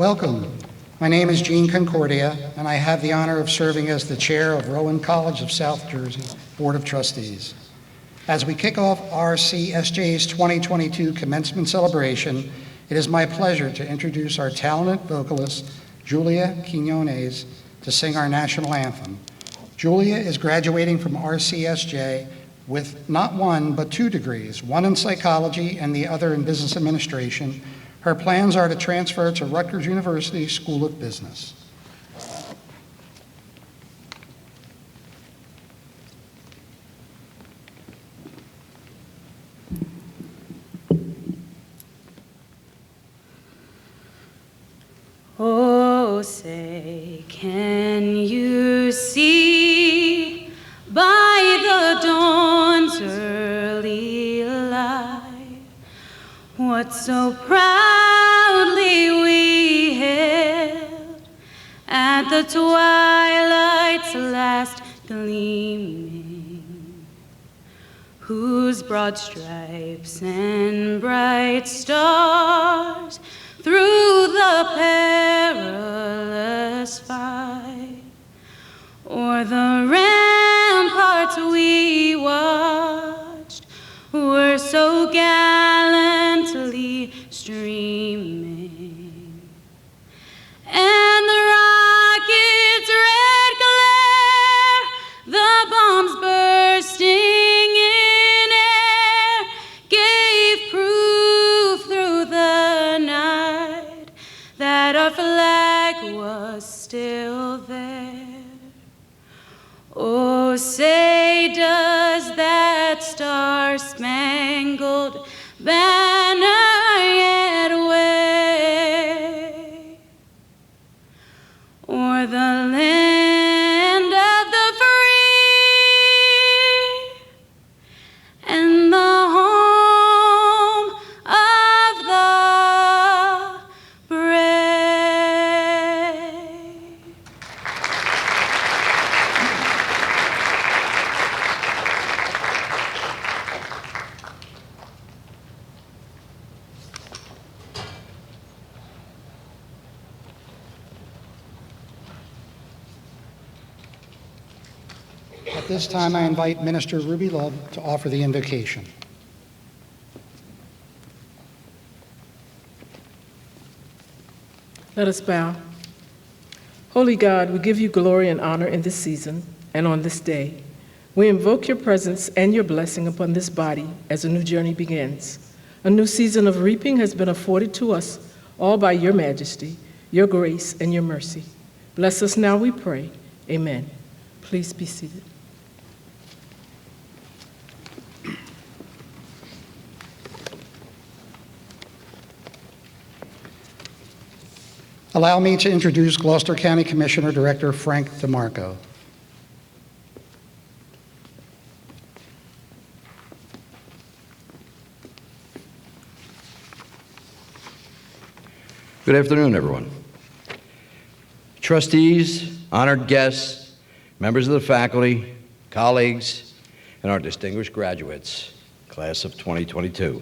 Welcome. My name is Gene Concordia, and I have the honor of serving as the chair of Rowan College of South Jersey Board of Trustees. As we kick off RCSJ's 2022 commencement celebration, it is my pleasure to introduce our talented vocalist, Julia Quinones, to sing our national anthem. Julia is graduating from RCSJ with not one, but 2 degrees, one in psychology and the other in business administration. Her plans are to transfer to Rutgers University School of Business. Oh, say, can you see by the dawn's early light what so proudly we hailed at the twilight's last gleaming, whose broad stripes and bright stars through the perilous fight o'er the ramparts we watched were so gallantly streaming, and the rocket's red glare, the bombs bursting in air, gave proof through the night that our flag was still there. Oh, say, does that star-spangled banner yet wave o'er the land of the free and the home of the brave? At this time, I invite Minister Ruby Love to offer the invocation. Let us bow. Holy God, we give you glory and honor in this season and on this day. We invoke your presence and your blessing upon this body as a new journey begins. A new season of reaping has been afforded to us, all by your majesty, your grace, and your mercy. Bless us now, we pray. Amen. Please be seated. Allow me to introduce Gloucester County Commissioner Director Frank Demarco. Good afternoon, everyone. Trustees, honored guests, members of the faculty, colleagues, and our distinguished graduates, class of 2022.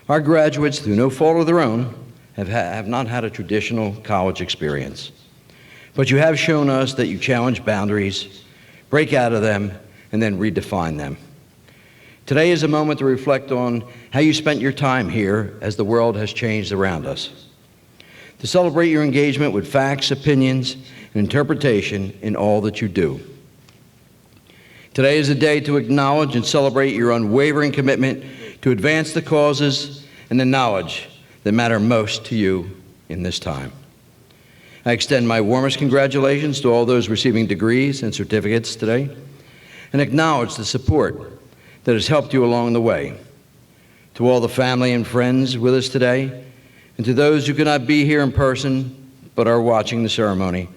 Our graduates, through no fault of their own, have not had a traditional college experience. But you have shown us that you challenge boundaries, break out of them, and then redefine them. Today is a moment to reflect on how you spent your time here as the world has changed around us. To celebrate your engagement with facts, opinions, and interpretation in all that you do. Today is a day to acknowledge and celebrate your unwavering commitment to advance the causes and the knowledge that matter most to you in this time. I extend my warmest congratulations to all those receiving degrees and certificates today, and acknowledge the support that has helped you along the way. To all the family and friends with us today, and to those who could not be here in person but are watching the ceremony,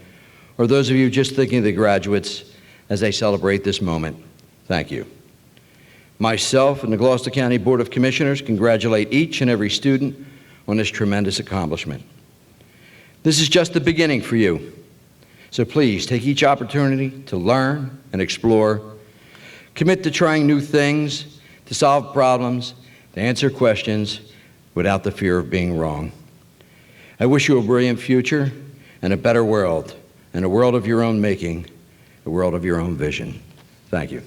or those of you just thinking of the graduates as they celebrate this moment, thank you. Myself and the Gloucester County Board of Commissioners congratulate each and every student on this tremendous accomplishment. This is just the beginning for you, so please take each opportunity to learn and explore, commit to trying new things, to solve problems, to answer questions without the fear of being wrong. I wish you a brilliant future and a better world, and a world of your own making, a world of your own vision. Thank you.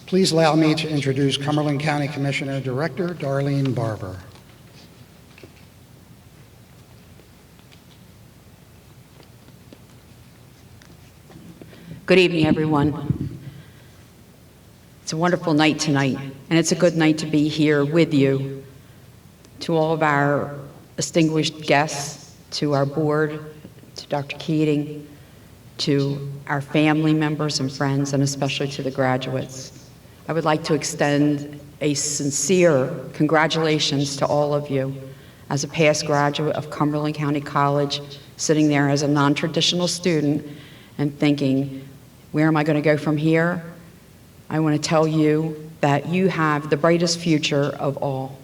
Please allow me to introduce Cumberland County Commissioner Director Darlene Barber. Good evening, everyone. It's a wonderful night tonight, and it's a good night to be here with you. To all of our distinguished guests, to our board, to Dr. Keating, to our family members and friends, and especially to the graduates. I would like to extend a sincere congratulations to all of you. As a past graduate of Cumberland County College, sitting there as a non-traditional student and thinking, where am I going to go from here? I want to tell you that you have the brightest future of all.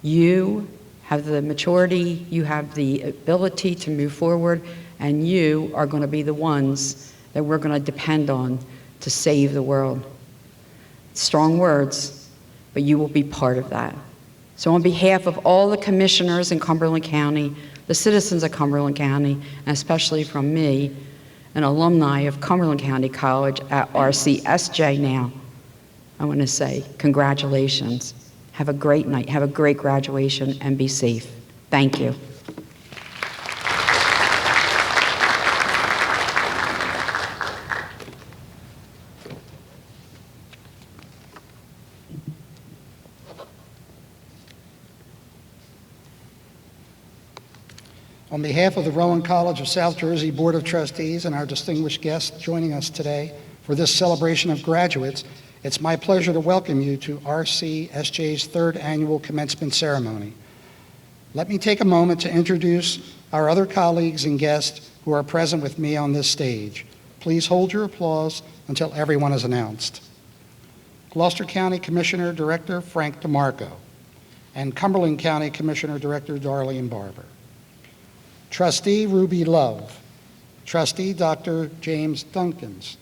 You have the maturity, you have the ability to move forward, and you are going to be the ones that we're going to depend on to save the world. Strong words, but you will be part of that. So on behalf of all the commissioners in Cumberland County, the citizens of Cumberland County, and especially from me, an alumni of Cumberland County College at RCSJ now, I want to say congratulations. Have a great night, have a great graduation, and be safe. Thank you. On behalf of the Rowan College of South Jersey Board of Trustees and our distinguished guests joining us today for this celebration of graduates, it's my pleasure to welcome you to RCSJ's third annual commencement ceremony. Let me take a moment to introduce our other colleagues and guests who are present with me on this stage. Please hold your applause until everyone is announced. Gloucester County Commissioner Director Frank Demarco and Cumberland County Commissioner Director Darlene Barber. Trustee Ruby Love, Trustee Dr. James Duncans,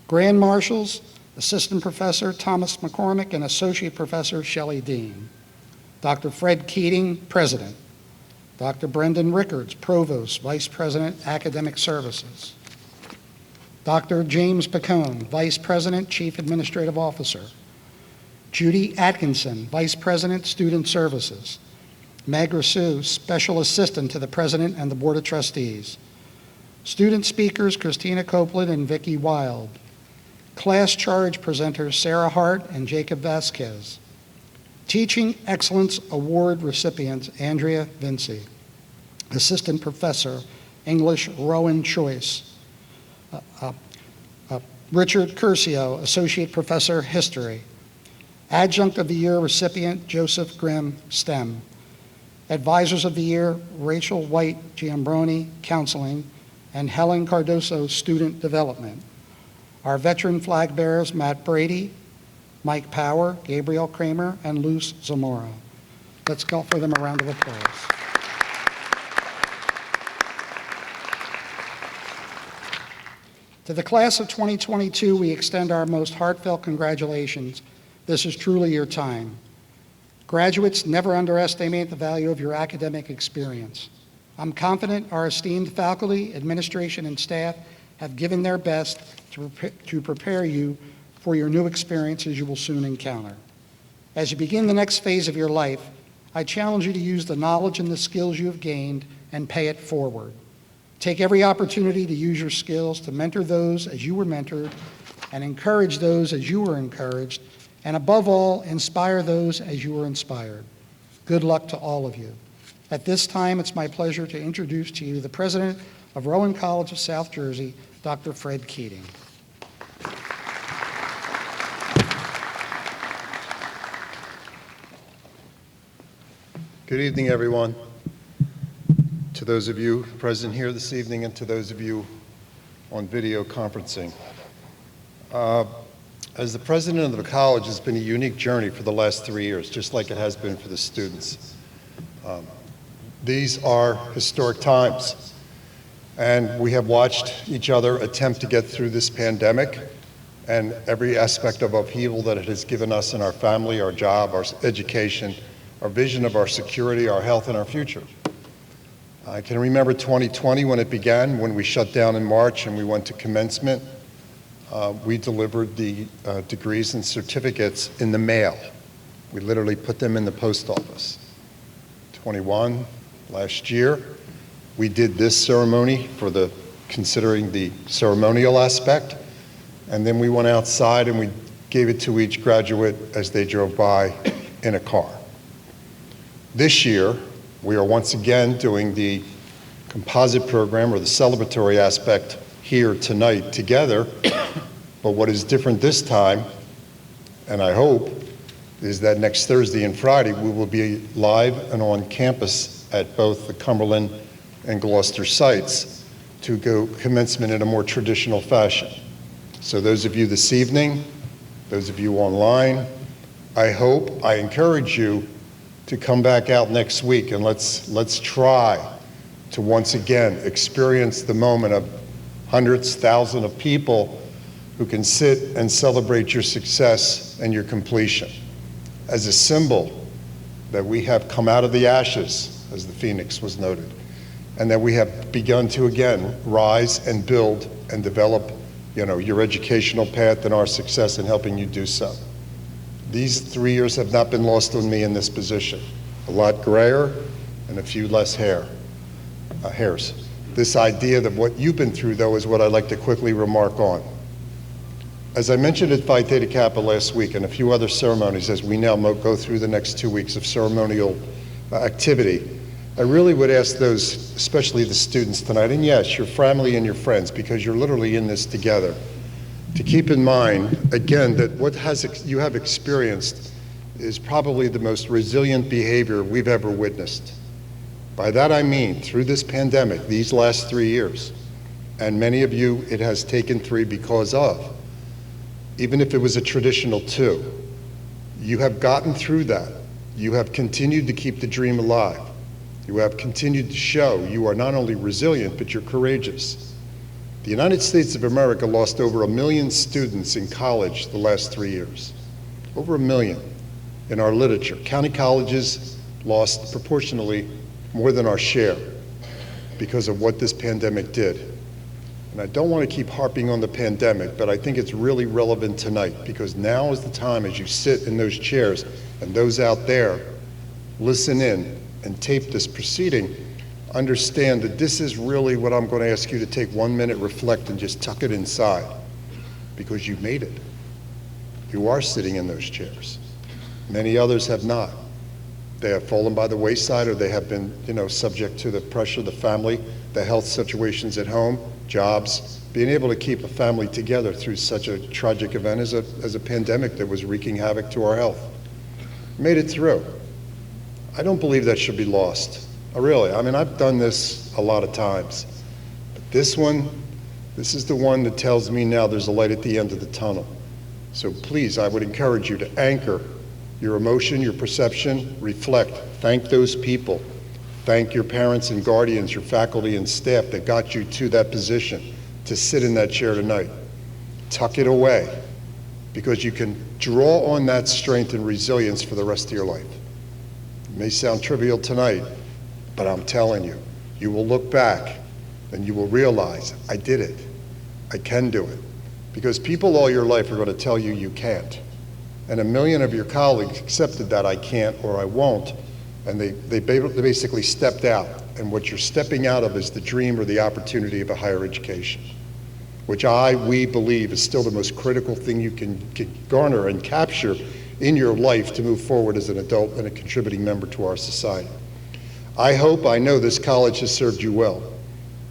Grand Marshals, Assistant Professor Thomas McCormick and Associate Professor Shelley Dean, Dr. Fred Keating, President, Dr. Brendan Rickards, Provost, Vice President, Academic Services, Dr. James Pacone, Vice President, Chief Administrative Officer, Judy Atkinson, Vice President, Student Services, Meg Rousseau, Special Assistant to the President and the Board of Trustees. Student speakers, Christina Copeland and Vicki Wilde. Class charge presenters, Sarah Hart and Jacob Vasquez. Teaching Excellence Award recipients, Andrea Vinci. Assistant Professor, English, Rowan Choice. Richard Curcio, Associate Professor, History. Adjunct of the Year recipient, Joseph Grimm, STEM. Advisors of the Year, Rachel White Giambroni, Counseling, and Helen Cordoso, Student Development. Our veteran flag bearers, Matt Brady, Mike Power, Gabriel Kramer, and Luz Zamora. Let's offer them a round of applause. To the class of 2022, we extend our most heartfelt congratulations. This is truly your time. Graduates, never underestimate the value of your academic experience. I'm confident our esteemed faculty, administration, and staff have given their best to prepare you for your new experiences you will soon encounter. As you begin the next phase of your life, I challenge you to use the knowledge and the skills you have gained and pay it forward. Take every opportunity to use your skills to mentor those as you were mentored and encourage those as you were encouraged, and above all, inspire those as you were inspired. Good luck to all of you. At this time, it's my pleasure to introduce to you the President of Rowan College of South Jersey, Dr. Fred Keating. Good evening, everyone. To those of you present here this evening and to those of you on video conferencing. As the president of the college, it's been a unique journey for the last 3 years, just like it has been for the students. These are historic times, and we have watched each other attempt to get through this pandemic and every aspect of upheaval that it has given us in our family, our job, our education, our vision of our security, our health, and our future. I can remember 2020 when it began, when we shut down in March and we went to commencement. We delivered the degrees and certificates in the mail. We literally put them in the post office. 21, last year, we did this ceremony for considering the ceremonial aspect, and then we went outside and we gave it to each graduate as they drove by in a car. This year, we are once again doing the composite program or the celebratory aspect here tonight together, but what is different this time, and I hope, is that next Thursday and Friday we will be live and on campus at both the Cumberland and Gloucester sites to go commencement in a more traditional fashion. So those of you this evening, those of you online, I encourage you to come back out next week and let's try to once again experience the moment of hundreds, thousands of people who can sit and celebrate your success and your completion as a symbol that we have come out of the ashes, as the phoenix was noted, and that we have begun to again rise and build and develop, your educational path and our success in helping you do so. These 3 years have not been lost on me in this position. A lot grayer and a few less hairs. This idea that what you've been through, though, is what I'd like to quickly remark on. As I mentioned at Phi Theta Kappa last week and a few other ceremonies as we now go through the next 2 weeks of ceremonial activity, I really would ask those, especially the students tonight, and yes, your family and your friends, because you're literally in this together, to keep in mind, again, that what you have experienced is probably the most resilient behavior we've ever witnessed. By that I mean, through this pandemic, these last 3 years, and many of you it has taken 3 because of, even if it was a traditional 2, you have gotten through that. You have continued to keep the dream alive. You have continued to show you are not only resilient, but you're courageous. The United States of America lost over 1 million students in college the last 3 years. Over 1 million in our literature. County colleges lost proportionally more than our share because of what this pandemic did. And I don't want to keep harping on the pandemic, but I think it's really relevant tonight because now is the time as you sit in those chairs and those out there listen in and tape this proceeding, understand that this is really what I'm going to ask you to take 1 minute, reflect, and just tuck it inside because you made it. You are sitting in those chairs. Many others have not. They have fallen by the wayside or they have been, subject to the pressure of the family, the health situations at home, jobs, being able to keep a family together through such a tragic event as a pandemic that was wreaking havoc to our health. Made it through. I don't believe that should be lost. I've done this a lot of times. But this is the one that tells me now there's a light at the end of the tunnel. So please, I would encourage you to anchor your emotion, your perception, reflect, thank those people. Thank your parents and guardians, your faculty and staff that got you to that position to sit in that chair tonight. Tuck it away because you can draw on that strength and resilience for the rest of your life. It may sound trivial tonight, but I'm telling you, you will look back and you will realize, I did it. I can do it. Because people all your life are going to tell you you can't. And 1 million of your colleagues accepted that I can't or I won't, and they basically stepped out. And what you're stepping out of is the dream or the opportunity of a higher education, which we believe is still the most critical thing you can garner and capture in your life to move forward as an adult and a contributing member to our society. I know this college has served you well.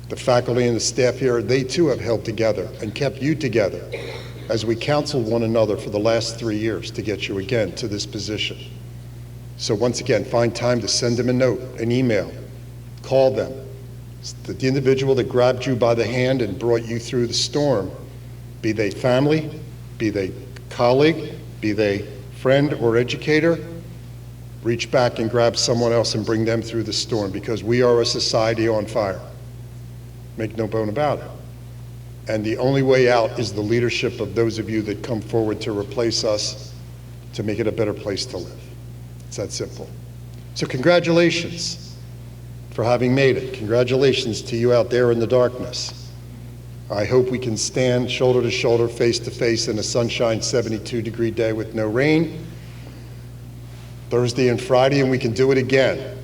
The faculty and the staff here, they too have held together and kept you together as we counseled one another for the last 3 years to get you again to this position. So once again, find time to send them a note, an email, call them. The individual that grabbed you by the hand and brought you through the storm, be they family, be they colleague, be they friend or educator, reach back and grab someone else and bring them through the storm because we are a society on fire. Make no bone about it. And the only way out is the leadership of those of you that come forward to replace us, to make it a better place to live. It's that simple. So congratulations for having made it. Congratulations to you out there in the darkness. I hope we can stand shoulder to shoulder, face to face in a sunshine 72-degree day with no rain, Thursday and Friday, and we can do it again.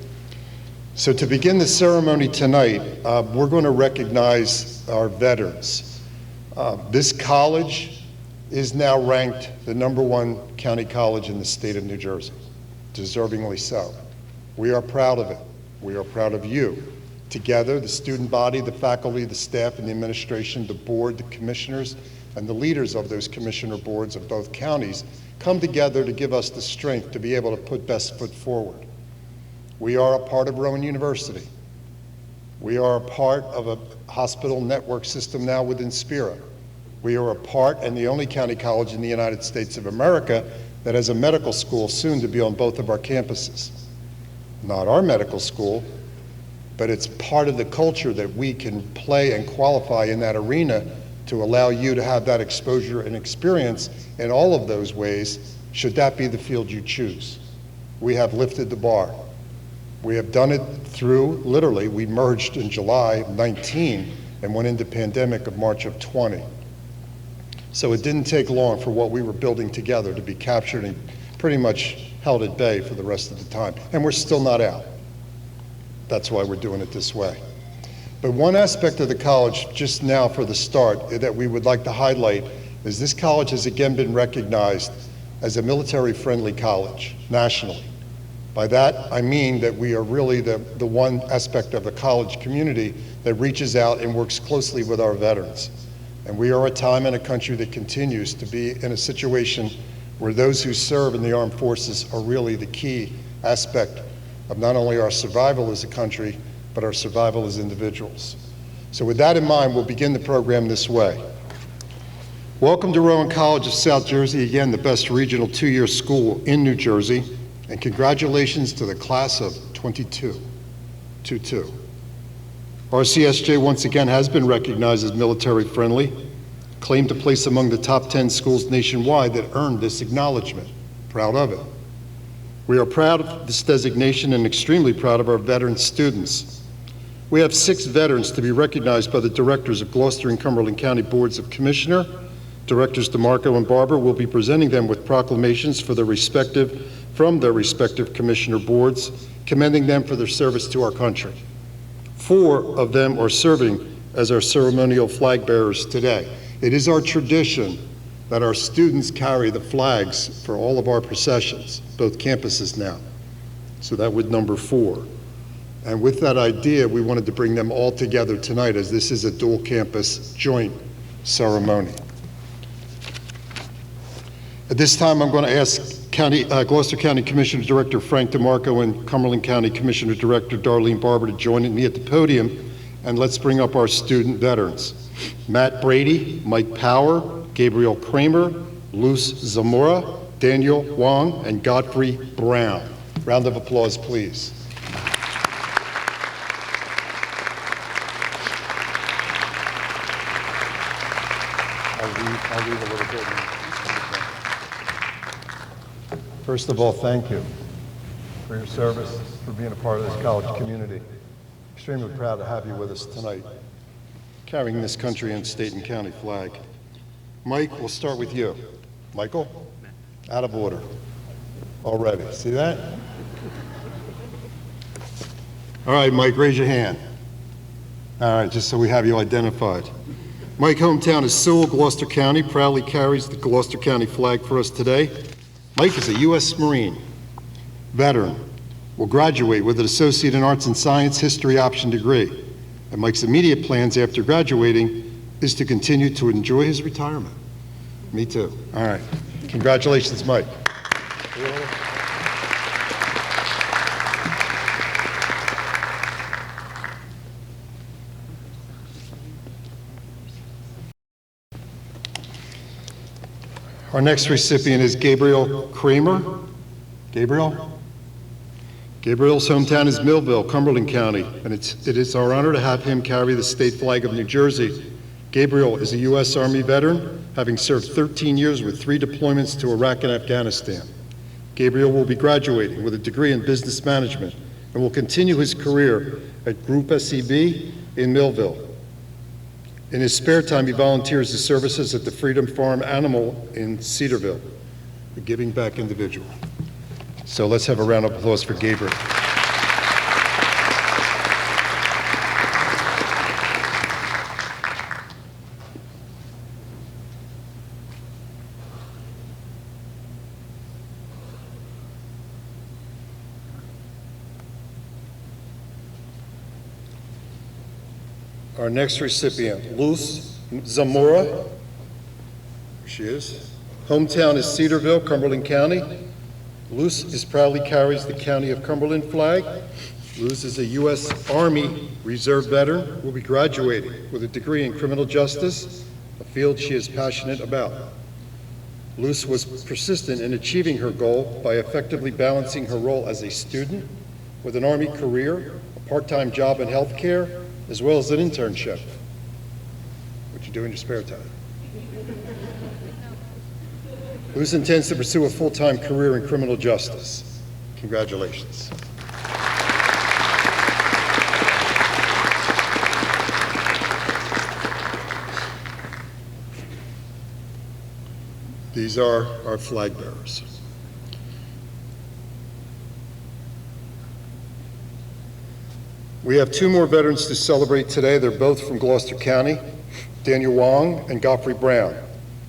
So to begin the ceremony tonight, we're going to recognize our veterans. This college is now ranked the #1 county college in the state of New Jersey, deservingly so. We are proud of it. We are proud of you. Together, the student body, the faculty, the staff, and the administration, the board, the commissioners, and the leaders of those commissioner boards of both counties come together to give us the strength to be able to put best foot forward. We are a part of Rowan University. We are a part of a hospital network system now within Spira. We are a part and the only county college in the United States of America that has a medical school soon to be on both of our campuses. Not our medical school, but it's part of the culture that we can play and qualify in that arena to allow you to have that exposure and experience in all of those ways, should that be the field you choose. We have lifted the bar. We have done it through, literally, we merged in July of 19 and went into pandemic of March of 20. So it didn't take long for what we were building together to be captured and pretty much held at bay for the rest of the time. And we're still not out. That's why we're doing it this way. But one aspect of the college, just now for the start, that we would like to highlight is this college has again been recognized as a military-friendly college nationally. By that, I mean that we are really the one aspect of the college community that reaches out and works closely with our veterans. And we are a time and a country that continues to be in a situation where those who serve in the armed forces are really the key aspect of not only our survival as a country, but our survival as individuals. So with that in mind, we'll begin the program this way. Welcome to Rowan College of South Jersey, again, the best regional two-year school in New Jersey, and congratulations to the class of 22. RCSJ once again has been recognized as military friendly, claimed to place among the top 10 schools nationwide that earned this acknowledgement. Proud of it. We are proud of this designation and extremely proud of our veteran students. We have 6 veterans to be recognized by the directors of Gloucester and Cumberland County Boards of Commissioner. Directors Demarco and Barber will be presenting them with proclamations from their respective commissioner boards, commending them for their service to our country. 4 of them are serving as our ceremonial flag bearers today. It is our tradition that our students carry the flags for all of our processions, both campuses now. So that would number 4. And with that idea, we wanted to bring them all together tonight as this is a dual campus joint ceremony. At this time, I'm going to ask Gloucester County Commissioner Director Frank Demarco and Cumberland County Commissioner Director Darlene Barber to join me at the podium, and let's bring up our student veterans. Matt Brady, Mike Power, Gabriel Kramer, Luz Zamora, Daniel Wong, and Godfrey Brown. Round of applause, please. I'll leave a little bit. First of all, thank you for your service, for being a part of this college community. Extremely proud to have you with us tonight, carrying this country and state and county flag. Mike, we'll start with you. Michael? Out of order. Already. See that? All right, Mike, raise your hand. All right, just so we have you identified. Mike, hometown is Sewell, Gloucester County, proudly carries the Gloucester County flag for us today. Mike is a U.S. Marine, veteran, will graduate with an Associate in Arts and Science History option degree. And Mike's immediate plans after graduating is to continue to enjoy his retirement. Me too. All right. Congratulations, Mike. Our next recipient is Gabriel Kramer. Gabriel? Gabriel's hometown is Millville, Cumberland County, and it is our honor to have him carry the state flag of New Jersey. Gabriel is a U.S. Army veteran, having served 13 years with 3 deployments to Iraq and Afghanistan. Gabriel will be graduating with a degree in business management and will continue his career at Group SEB in Millville. In his spare time, he volunteers his services at the Freedom Farm Animal in Cedarville, a giving back individual. So let's have a round of applause for Gabriel. Our next recipient, Luz Zamora. Here she is. Hometown is Cedarville, Cumberland County. Luz proudly carries the County of Cumberland flag. Luz is a U.S. Army Reserve veteran, will be graduating with a degree in criminal justice, a field she is passionate about. Luz was persistent in achieving her goal by effectively balancing her role as a student with an Army career, a part-time job in healthcare, as well as an internship. What you do in your spare time? Luz intends to pursue a full-time career in criminal justice. Congratulations. These are our flag bearers. We have 2 more veterans to celebrate today. They're both from Gloucester County, Daniel Wong and Godfrey Brown.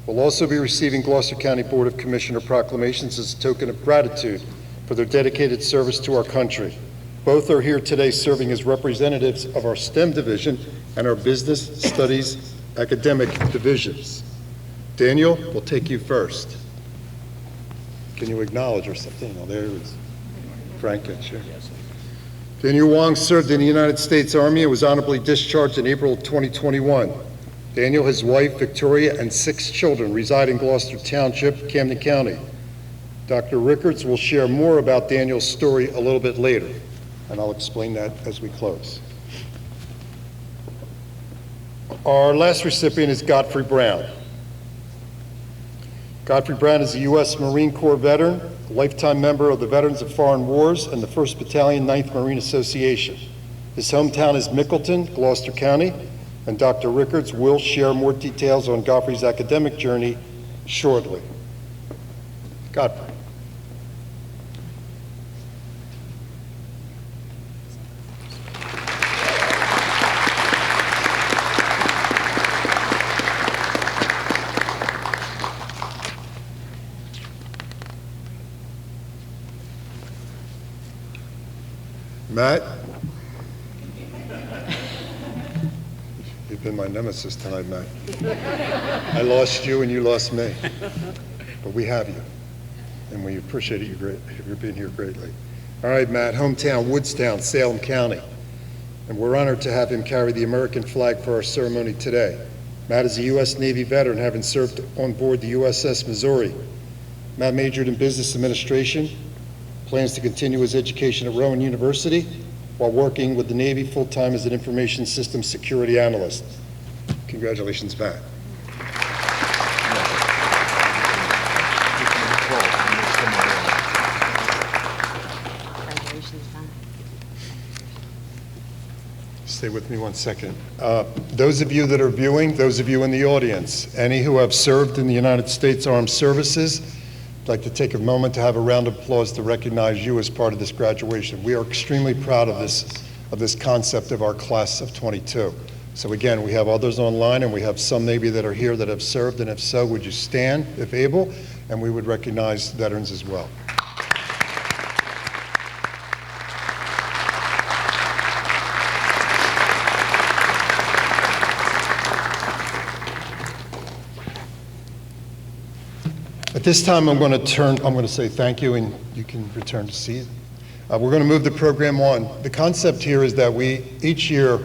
We'll also be receiving Gloucester County Board of Commissioner proclamations as a token of gratitude for their dedicated service to our country. Both are here today serving as representatives of our STEM division and our business studies academic divisions. Daniel, we'll take you first. Can you acknowledge or something? Oh, there it is. Frank, sure. Daniel Wong served in the United States Army and was honorably discharged in April of 2021. Daniel, his wife, Victoria, and 6 children reside in Gloucester Township, Camden County. Dr. Rickards will share more about Daniel's story a little bit later, and I'll explain that as we close. Our last recipient is Godfrey Brown. Godfrey Brown is a U.S. Marine Corps veteran, a lifetime member of the Veterans of Foreign Wars and the 1st Battalion, 9th Marine Association. His hometown is Mickleton, Gloucester County, and Dr. Rickards will share more details on Godfrey's academic journey shortly. Godfrey. Matt, you've been my nemesis tonight, Matt. I lost you and you lost me, but we have you, and we appreciate you being here greatly. All right, Matt, hometown, Woodstown, Salem County, and we're honored to have him carry the American flag for our ceremony today. Matt is a U.S. Navy veteran, having served on board the USS Missouri. Matt majored in business administration, plans to continue his education at Rowan University while working with the Navy full-time as an information systems security analyst. Congratulations, Matt. Stay with me one second. Those of you that are viewing, those of you in the audience, any who have served in the United States Armed Services, I'd like to take a moment to have a round of applause to recognize you as part of this graduation. We are extremely proud of this concept of our class of 22. So again, we have others online and we have some maybe that are here that have served, and if so, would you stand if able, and we would recognize veterans as well. At this time, I'm going to say thank you, and you can return to seat. We're going to move the program on. The concept here is that we, each year,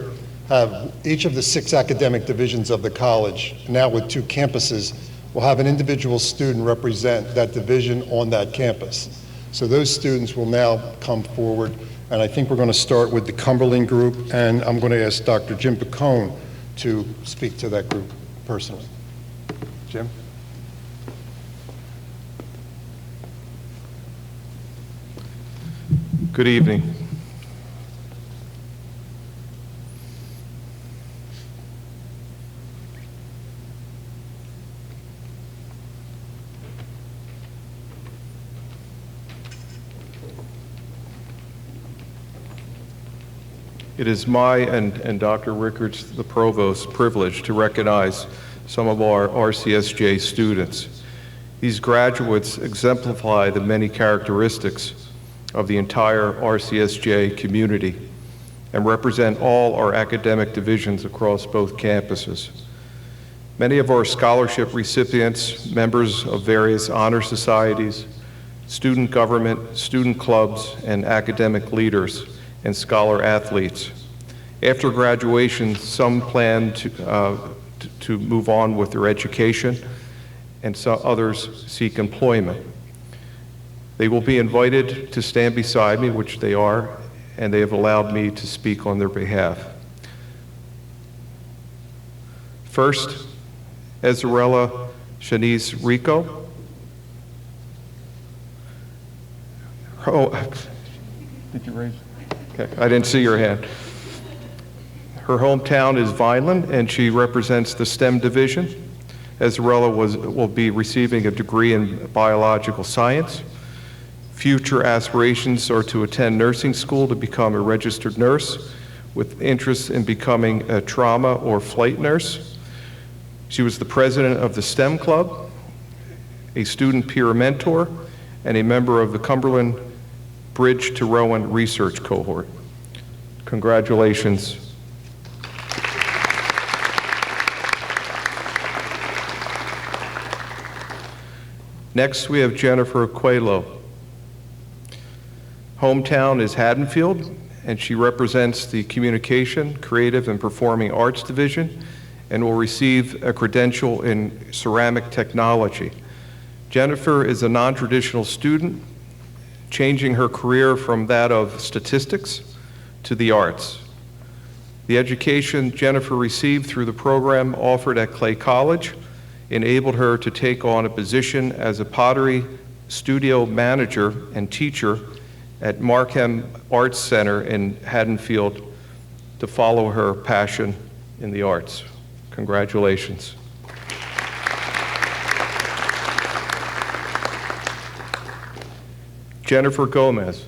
have each of the 6 academic divisions of the college, now with 2 campuses, will have an individual student represent that division on that campus. So those students will now come forward, and I think we're going to start with the Cumberland group, and I'm going to ask Dr. Jim Picone to speak to that group personally. Jim? Good evening. It is my and Dr. Rickards, the Provost's, privilege to recognize some of our RCSJ students. These graduates exemplify the many characteristics of the entire RCSJ community and represent all our academic divisions across both campuses. Many of our scholarship recipients, members of various honor societies, student government, student clubs, and academic leaders, and scholar athletes. After graduation, some plan to move on with their education, and so others seek employment. They will be invited to stand beside me, which they are, and they have allowed me to speak on their behalf. First, Ezerella Shanice Rico. Oh, did you raise? Okay, I didn't see your hand. Her hometown is Vineland, and she represents the STEM division. Ezerella will be receiving a degree in biological science. Future aspirations are to attend nursing school to become a registered nurse with interest in becoming a trauma or flight nurse. She was the president of the STEM Club, a student peer mentor, and a member of the Cumberland Bridge to Rowan research cohort. Congratulations. Next, we have Jennifer Cuello. Hometown is Haddonfield, and she represents the Communication, Creative, and Performing Arts Division and will receive a credential in ceramic technology. Jennifer is a non-traditional student, changing her career from that of statistics to the arts. The education Jennifer received through the program offered at Clay College enabled her to take on a position as a pottery studio manager and teacher at Markham Arts Center in Haddonfield to follow her passion in the arts. Congratulations. Jennifer Gomez.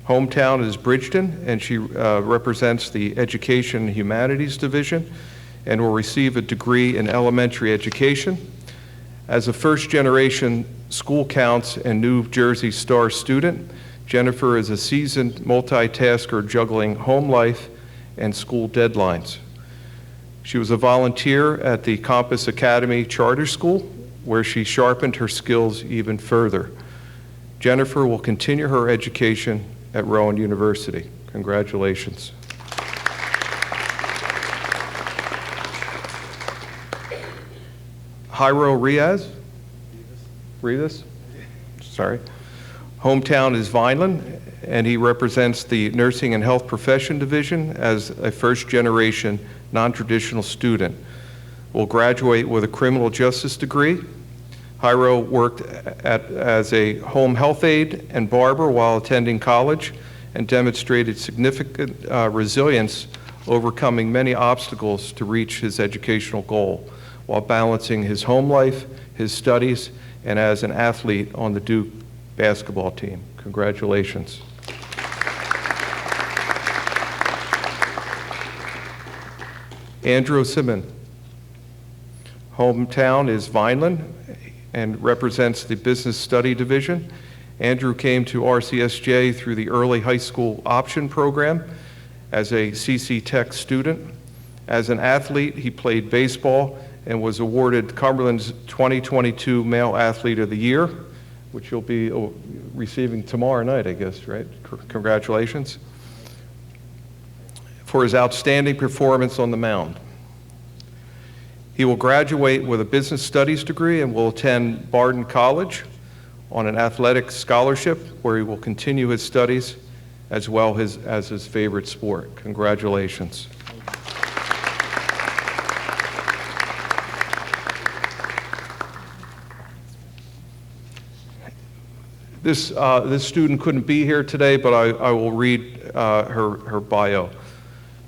Hometown is Bridgeton, and she represents the Education and Humanities Division and will receive a degree in elementary education. As a first-generation School Counts and New Jersey Star student, Jennifer is a seasoned multitasker juggling home life and school deadlines. She was a volunteer at the Compass Academy Charter School, where she sharpened her skills even further. Jennifer will continue her education at Rowan University. Congratulations. Jairo Rivas, sorry. Hometown is Vineland, and he represents the Nursing and Health Profession Division as a first-generation, non-traditional student. Will graduate with a criminal justice degree. Jairo worked as a home health aide and barber while attending college and demonstrated significant resilience, overcoming many obstacles to reach his educational goal, while balancing his home life, his studies, and as an athlete on the Duke basketball team. Congratulations. Andrew Simon. Hometown is Vineland and represents the Business Study Division. Andrew came to RCSJ through the early high school option program as a CC Tech student. As an athlete, he played baseball and was awarded Cumberland's 2022 Male Athlete of the Year, which you'll be receiving tomorrow night, I guess, right? Congratulations. For his outstanding performance on the mound. He will graduate with a business studies degree and will attend Barden College on an athletic scholarship where he will continue his studies as well as his favorite sport. Congratulations. This student couldn't be here today, but I will read her bio.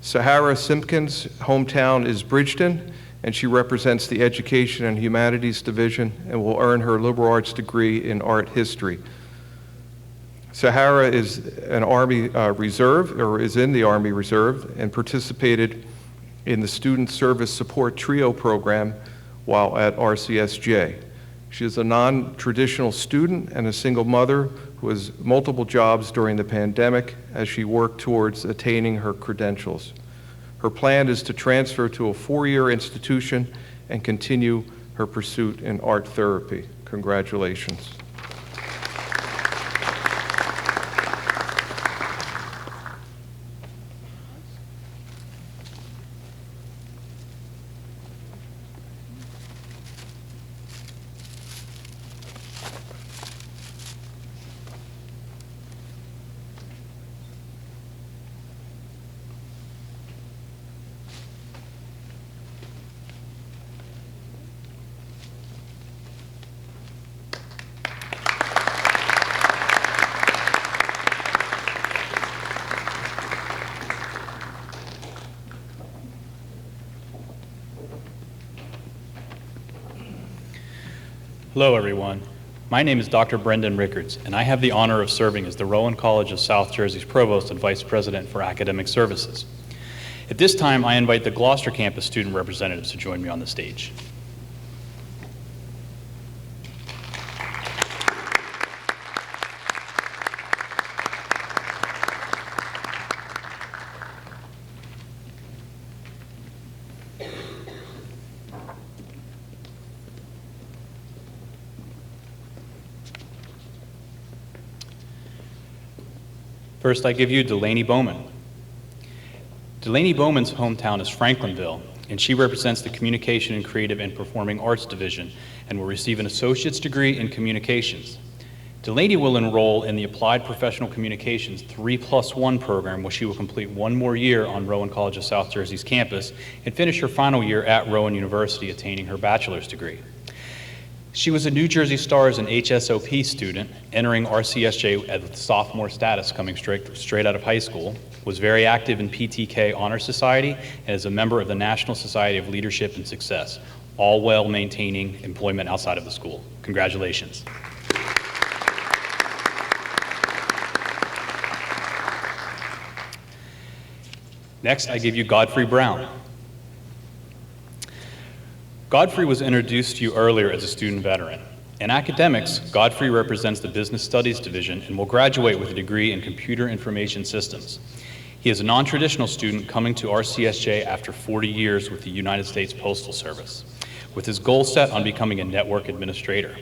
Sahara Simpkins' hometown is Bridgeton, and she represents the Education and Humanities Division and will earn her liberal arts degree in art history. Sahara is an Army Reserve, or is in the Army Reserve, and participated in the Student Service Support Trio program while at RCSJ. She is a non-traditional student and a single mother who has multiple jobs during the pandemic as she worked towards attaining her credentials. Her plan is to transfer to a 4-year institution and continue her pursuit in art therapy. Congratulations. Hello, everyone. My name is Dr. Brendan Rickards, and I have the honor of serving as the Rowan College of South Jersey's Provost and Vice President for Academic Services. At this time, I invite the Gloucester campus student representatives to join me on the stage. First, I give you Delaney Bowman. Delaney Bowman's hometown is Franklinville, and she represents the Communication and Creative and Performing Arts Division and will receive an associate's degree in communications. Delaney will enroll in the Applied Professional Communications 3+1 program, where she will complete 1 more year on Rowan College of South Jersey's campus and finish her final year at Rowan University, attaining her bachelor's degree. She was a New Jersey Stars and HSOP student, entering RCSJ at sophomore status coming straight out of high school, was very active in PTK Honor Society, and is a member of the National Society of Leadership and Success, all while maintaining employment outside of the school. Congratulations. Next, I give you Godfrey Brown. Godfrey was introduced to you earlier as a student veteran. In academics, Godfrey represents the Business Studies Division and will graduate with a degree in Computer Information Systems. He is a non-traditional student coming to RCSJ after 40 years with the United States Postal Service, with his goal set on becoming a network administrator.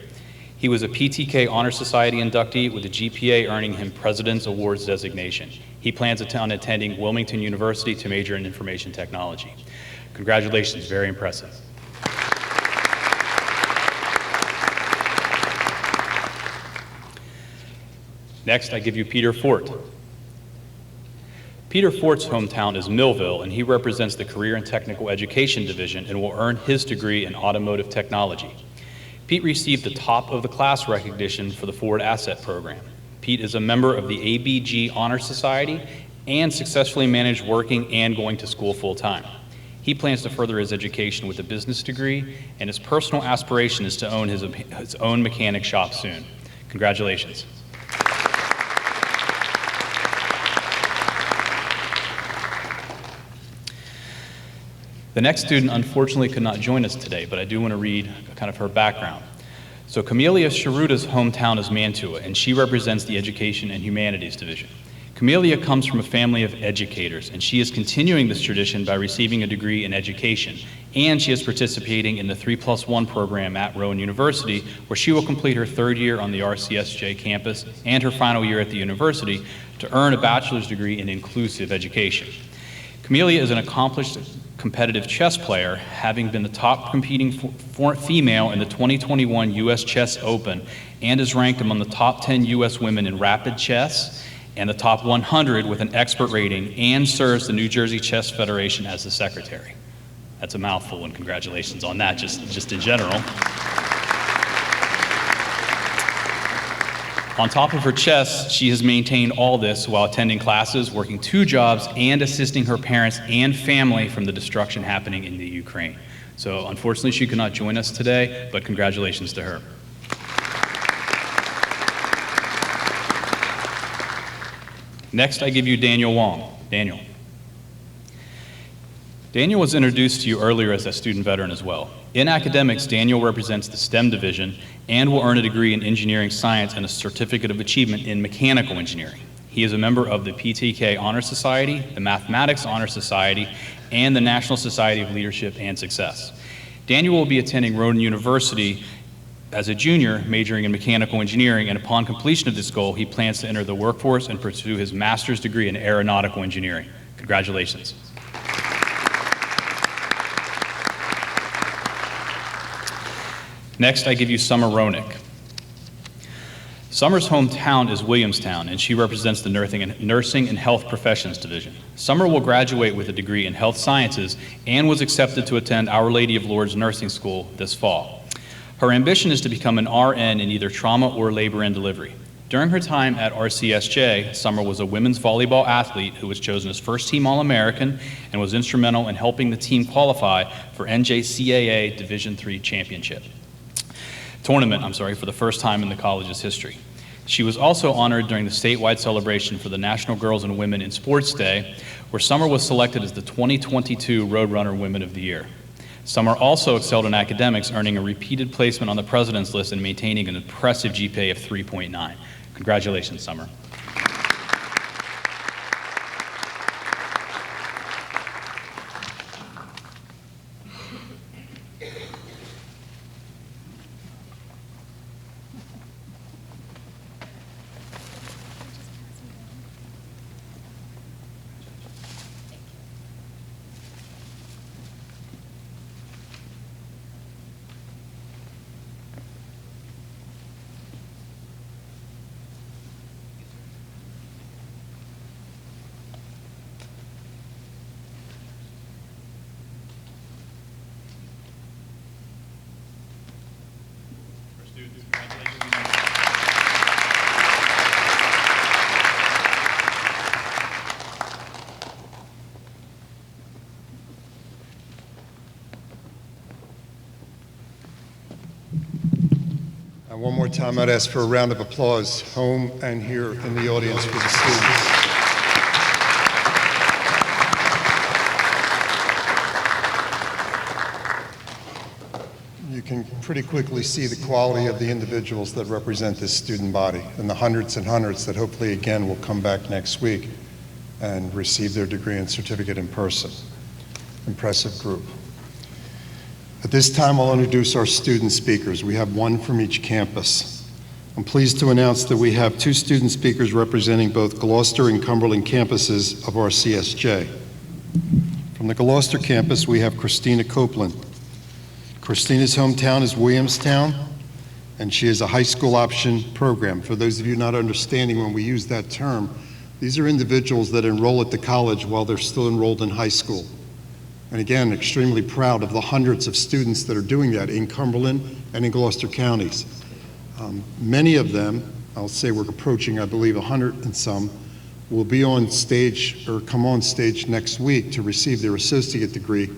He was a PTK Honor Society inductee with a GPA earning him President's Awards designation. He plans on attending Wilmington University to major in information technology. Congratulations, very impressive. Next, I give you Peter Fort. Peter Fort's hometown is Millville, and he represents the Career and Technical Education Division and will earn his degree in automotive technology. Pete received the top of the class recognition for the Forward Asset Program. Pete is a member of the ABG Honor Society and successfully managed working and going to school full-time. He plans to further his education with a business degree, and his personal aspiration is to own his own mechanic shop soon. Congratulations. The next student unfortunately could not join us today, but I do want to read kind of her background. So Camelia Sharuta's hometown is Mantua, and she represents the Education and Humanities Division. Camelia comes from a family of educators, and she is continuing this tradition by receiving a degree in education, and she is participating in the 3+1 program at Rowan University, where she will complete her 3rd year on the RCSJ campus and her final year at the university to earn a bachelor's degree in inclusive education. Camelia is an accomplished competitive chess player, having been the top competing female in the 2021 U.S. Chess Open, and is ranked among the top 10 U.S. women in rapid chess and the top 100 with an expert rating, and serves the New Jersey Chess Federation as the secretary. That's a mouthful, and congratulations on that, just in general. On top of her chess, she has maintained all this while attending classes, working 2 jobs, and assisting her parents and family from the destruction happening in the Ukraine. So unfortunately, she could not join us today, but congratulations to her. Next, I give you Daniel Wong. Daniel. Daniel was introduced to you earlier as a student veteran as well. In academics, Daniel represents the STEM division and will earn a degree in engineering science and a certificate of achievement in mechanical engineering. He is a member of the PTK Honor Society, the Mathematics Honor Society, and the National Society of Leadership and Success. Daniel will be attending Rowan University as a junior, majoring in mechanical engineering, and upon completion of this goal, he plans to enter the workforce and pursue his master's degree in aeronautical engineering. Congratulations. Next, I give you Summer Ronick. Summer's hometown is Williamstown, and she represents the Nursing and Health Professions Division. Summer will graduate with a degree in Health Sciences and was accepted to attend Our Lady of Lourdes Nursing School this fall. Her ambition is to become an RN in either trauma or labor and delivery. During her time at RCSJ, Summer was a women's volleyball athlete who was chosen as first-team All-American and was instrumental in helping the team qualify for NJCAA Division III Championship. Tournament, for the first time in the college's history. She was also honored during the statewide celebration for the National Girls and Women in Sports Day, where Summer was selected as the 2022 Roadrunner Women of the Year. Summer also excelled in academics, earning a repeated placement on the President's List and maintaining an impressive GPA of 3.9. Congratulations, Summer. One more time, I'd ask for a round of applause, home and here in the audience for the students. You can pretty quickly see the quality of the individuals that represent this student body and the hundreds and hundreds that hopefully again will come back next week and receive their degree and certificate in person. Impressive group. At this time, I'll introduce our student speakers. We have one from each campus. I'm pleased to announce that we have 2 student speakers representing both Gloucester and Cumberland campuses of RCSJ. From the Gloucester campus, we have Christina Copeland. Christina's hometown is Williamstown, and she is a high school option program. For those of you not understanding when we use that term, these are individuals that enroll at the college while they're still enrolled in high school. And again, extremely proud of the hundreds of students that are doing that in Cumberland and in Gloucester counties. Many of them, I'll say we're approaching, I believe, 100 and some, will be on stage or come on stage next week to receive their associate degree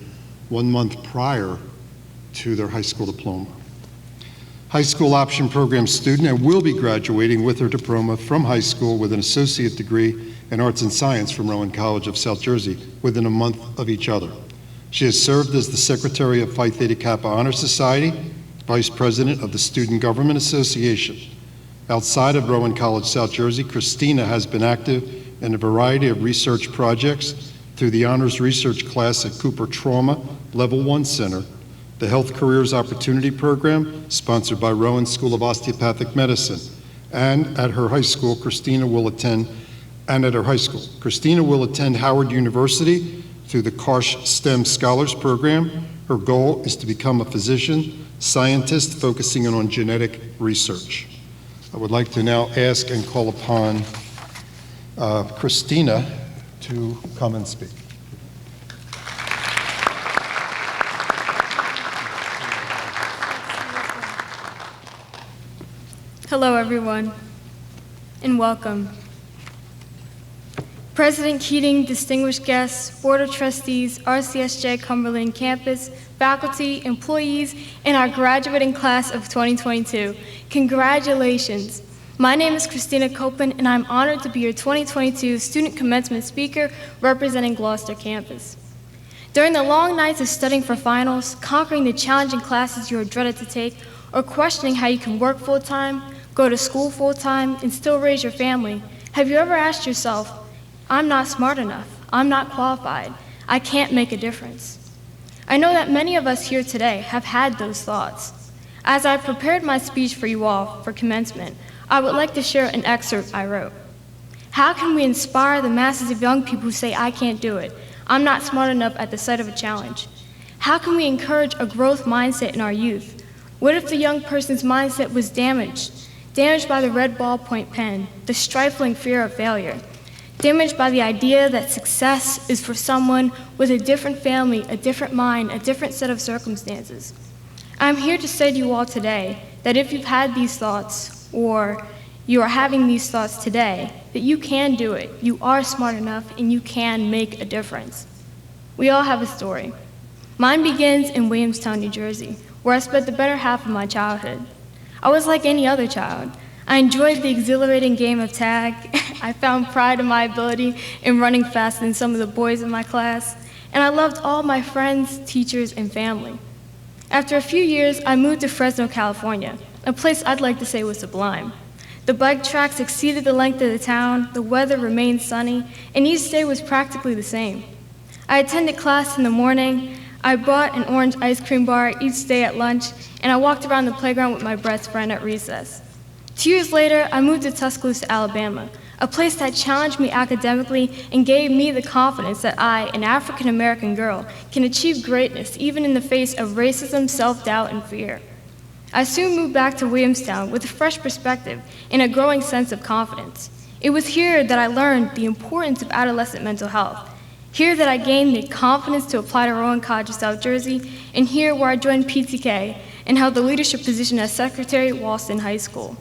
1 month prior to their high school diploma. High school option program student and will be graduating with her diploma from high school with an associate degree in arts and science from Rowan College of South Jersey within a month of each other. She has served as the Secretary of Phi Theta Kappa Honor Society, Vice President of the Student Government Association. Outside of Rowan College, South Jersey, Christina has been active in a variety of research projects through the Honors Research class at Cooper Trauma Level 1 Center, the Health Careers Opportunity Program, sponsored by Rowan School of Osteopathic Medicine, and at her high school, Christina will attend Howard University through the Karsh STEM Scholars Program. Her goal is to become a physician, scientist focusing on genetic research. I would like to now ask and call upon Christina to come and speak. Hello, everyone. and welcome. President Keating, distinguished guests, Board of Trustees, RCSJ Cumberland campus, faculty, employees, and our graduating class of 2022, congratulations. My name is Christina Copeland, and I'm honored to be your 2022 Student Commencement Speaker representing Gloucester campus. During the long nights of studying for finals, conquering the challenging classes you are dreaded to take, or questioning how you can work full-time, go to school full-time, and still raise your family, have you ever asked yourself, I'm not smart enough, I'm not qualified, I can't make a difference? I know that many of us here today have had those thoughts. As I prepared my speech for you all for commencement, I would like to share an excerpt I wrote. How can we inspire the masses of young people who say, I can't do it, I'm not smart enough at the sight of a challenge? How can we encourage a growth mindset in our youth? What if the young person's mindset was damaged by the red ballpoint pen, the stifling fear of failure, damaged by the idea that success is for someone with a different family, a different mind, a different set of circumstances? I'm here to say to you all today that if you've had these thoughts, or you are having these thoughts today, that you can do it, you are smart enough, and you can make a difference. We all have a story. Mine begins in Williamstown, New Jersey, where I spent the better half of my childhood. I was like any other child. I enjoyed the exhilarating game of tag. I found pride in my ability in running faster than some of the boys in my class, and I loved all my friends, teachers, and family. After a few years, I moved to Fresno, California, a place I'd like to say was sublime. The bike tracks exceeded the length of the town, the weather remained sunny, and each day was practically the same. I attended class in the morning, I bought an orange ice cream bar each day at lunch, and I walked around the playground with my best friend at recess. 2 years later, I moved to Tuscaloosa, Alabama, a place that challenged me academically and gave me the confidence that I, an African-American girl, can achieve greatness even in the face of racism, self-doubt, and fear. I soon moved back to Williamstown with a fresh perspective and a growing sense of confidence. It was here that I learned the importance of adolescent mental health, here that I gained the confidence to apply to Rowan College of South Jersey, and here where I joined PTK and held the leadership position as secretary at Walston High School.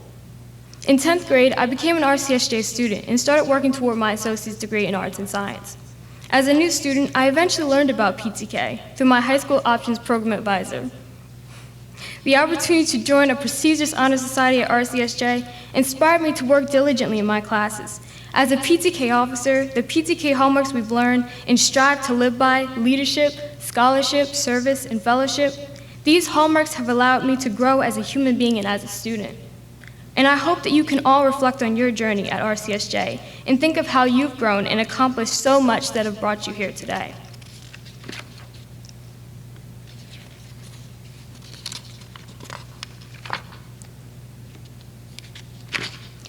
In 10th grade, I became an RCSJ student and started working toward my associate's degree in arts and science. As a new student, I eventually learned about PTK through my high school options program advisor. The opportunity to join a prestigious honor society at RCSJ inspired me to work diligently in my classes. As a PTK officer, the PTK hallmarks we've learned and strive to live by, leadership, scholarship, service, and fellowship, these hallmarks have allowed me to grow as a human being and as a student. And I hope that you can all reflect on your journey at RCSJ and think of how you've grown and accomplished so much that have brought you here today.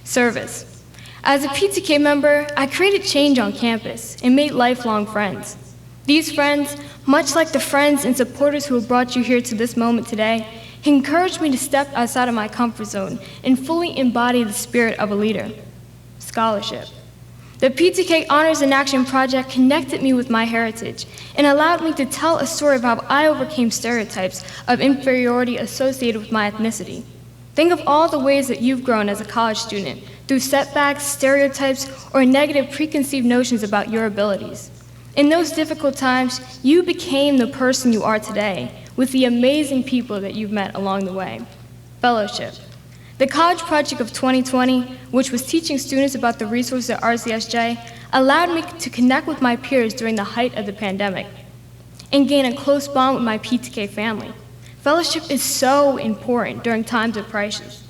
Service. As a PTK member, I created change on campus and made lifelong friends. These friends, much like the friends and supporters who have brought you here to this moment today, encouraged me to step outside of my comfort zone and fully embody the spirit of a leader. Scholarship. The PTK Honors in Action Project connected me with my heritage and allowed me to tell a story of how I overcame stereotypes of inferiority associated with my ethnicity. Think of all the ways that you've grown as a college student through setbacks, stereotypes, or negative preconceived notions about your abilities. In those difficult times, you became the person you are today with the amazing people that you've met along the way. Fellowship. The College Project of 2020, which was teaching students about the resources at RCSJ, allowed me to connect with my peers during the height of the pandemic and gain a close bond with my PTK family. Fellowship is so important during times of crisis.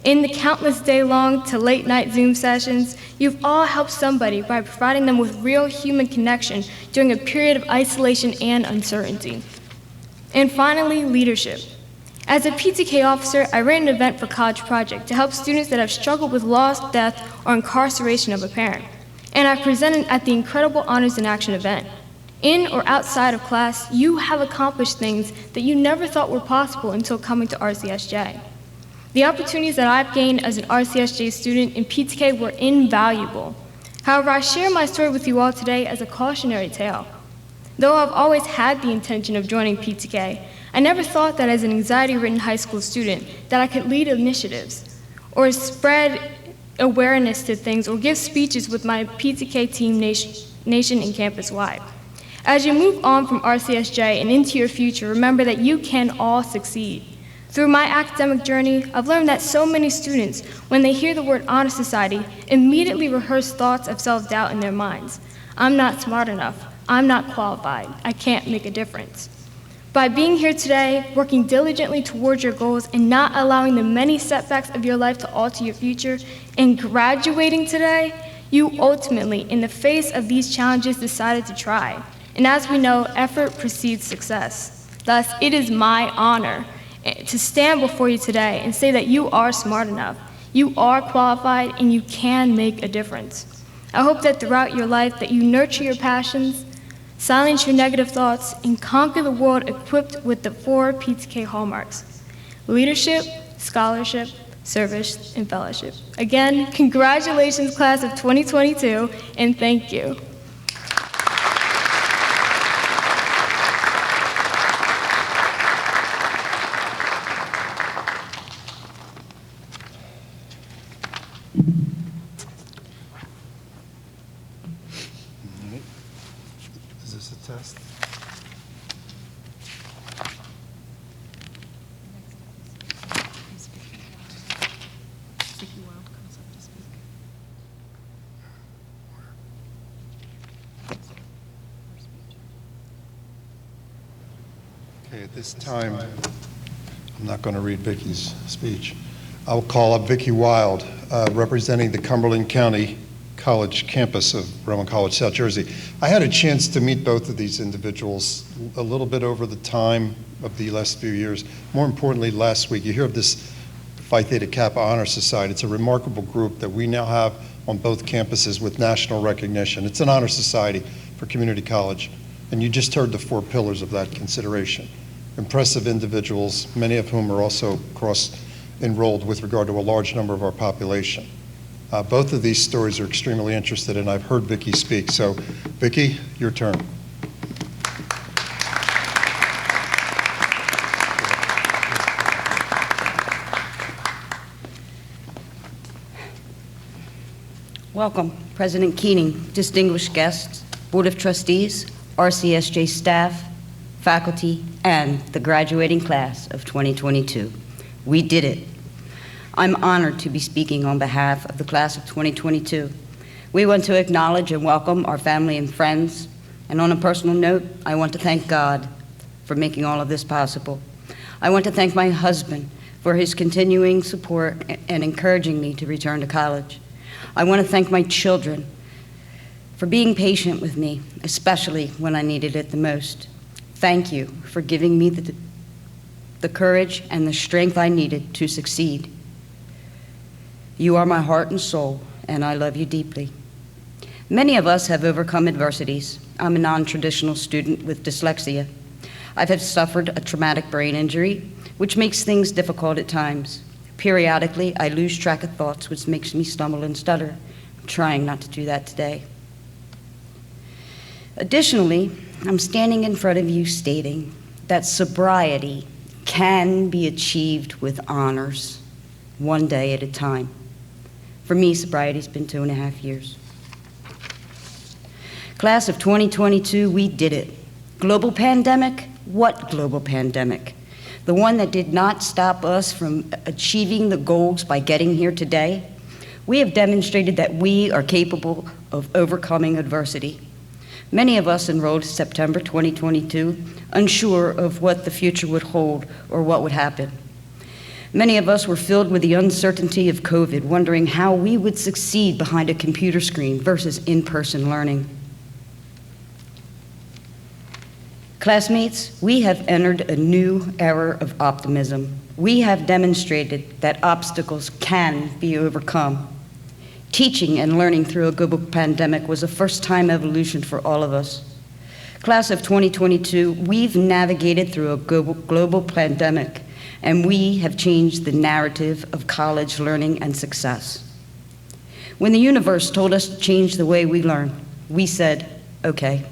In the countless day-long to late-night Zoom sessions, you've all helped somebody by providing them with real human connection during a period of isolation and uncertainty. And finally, leadership. As a PTK officer, I ran an event for College Project to help students that have struggled with loss, death, or incarceration of a parent. And I presented at the incredible Honors in Action event. In or outside of class, you have accomplished things that you never thought were possible until coming to RCSJ. The opportunities that I've gained as an RCSJ student in PTK were invaluable. However, I share my story with you all today as a cautionary tale. Though I've always had the intention of joining PTK, I never thought that as an anxiety-ridden high school student that I could lead initiatives or spread awareness to things or give speeches with my PTK team nation and campus-wide. As you move on from RCSJ and into your future, remember that you can all succeed. Through my academic journey, I've learned that so many students, when they hear the word Honor Society, immediately rehearse thoughts of self-doubt in their minds. I'm not smart enough. I'm not qualified. I can't make a difference. By being here today, working diligently towards your goals, and not allowing the many setbacks of your life to alter your future, and graduating today, you ultimately, in the face of these challenges, decided to try. And as we know, effort precedes success. Thus, it is my honor to stand before you today and say that you are smart enough, you are qualified, and you can make a difference. I hope that throughout your life that you nurture your passions, silence your negative thoughts, and conquer the world equipped with the 4 PTK hallmarks: leadership, scholarship, service, and fellowship. Again, congratulations, class of 2022, and thank you. Is this a test? Vicki Wilde comes up to speak. Okay, at this time, I'm not going to read Vicki's speech. I'll call up Vicki Wilde, representing the Cumberland County College campus of Rowan College, South Jersey. I had a chance to meet both of these individuals a little bit over the time of the last few years. More importantly, last week. You hear of this Phi Theta Kappa Honor Society. It's a remarkable group that we now have on both campuses with national recognition. It's an honor society for community college, and you just heard the 4 pillars of that consideration. Impressive individuals, many of whom are also cross-enrolled with regard to a large number of our population. Both of these stories are extremely interested, and I've heard Vicki speak. So, Vicki, your turn. Welcome, President Keating, distinguished guests, Board of Trustees, RCSJ staff, faculty, and the graduating class of 2022. We did it. I'm honored to be speaking on behalf of the class of 2022. We want to acknowledge and welcome our family and friends, and on a personal note, I want to thank God for making all of this possible. I want to thank my husband for his continuing support and encouraging me to return to college. I want to thank my children for being patient with me, especially when I needed it the most. Thank you for giving me the courage and the strength I needed to succeed. You are my heart and soul, and I love you deeply. Many of us have overcome adversities. I'm a non-traditional student with dyslexia. I have suffered a traumatic brain injury, which makes things difficult at times. Periodically, I lose track of thoughts, which makes me stumble and stutter. I'm trying not to do that today. Additionally, I'm standing in front of you stating that sobriety can be achieved with honors, one day at a time. For me, sobriety's been 2.5 years. Class of 2022, we did it. Global pandemic? What global pandemic? The one that did not stop us from achieving the goals by getting here today? We have demonstrated that we are capable of overcoming adversity. Many of us enrolled September 2022, unsure of what the future would hold or what would happen. Many of us were filled with the uncertainty of COVID, wondering how we would succeed behind a computer screen versus in-person learning. Classmates, we have entered a new era of optimism. We have demonstrated that obstacles can be overcome. Teaching and learning through a global pandemic was a first-time evolution for all of us. Class of 2022, we've navigated through a global pandemic, and we have changed the narrative of college learning and success. When the universe told us to change the way we learn, we said, okay.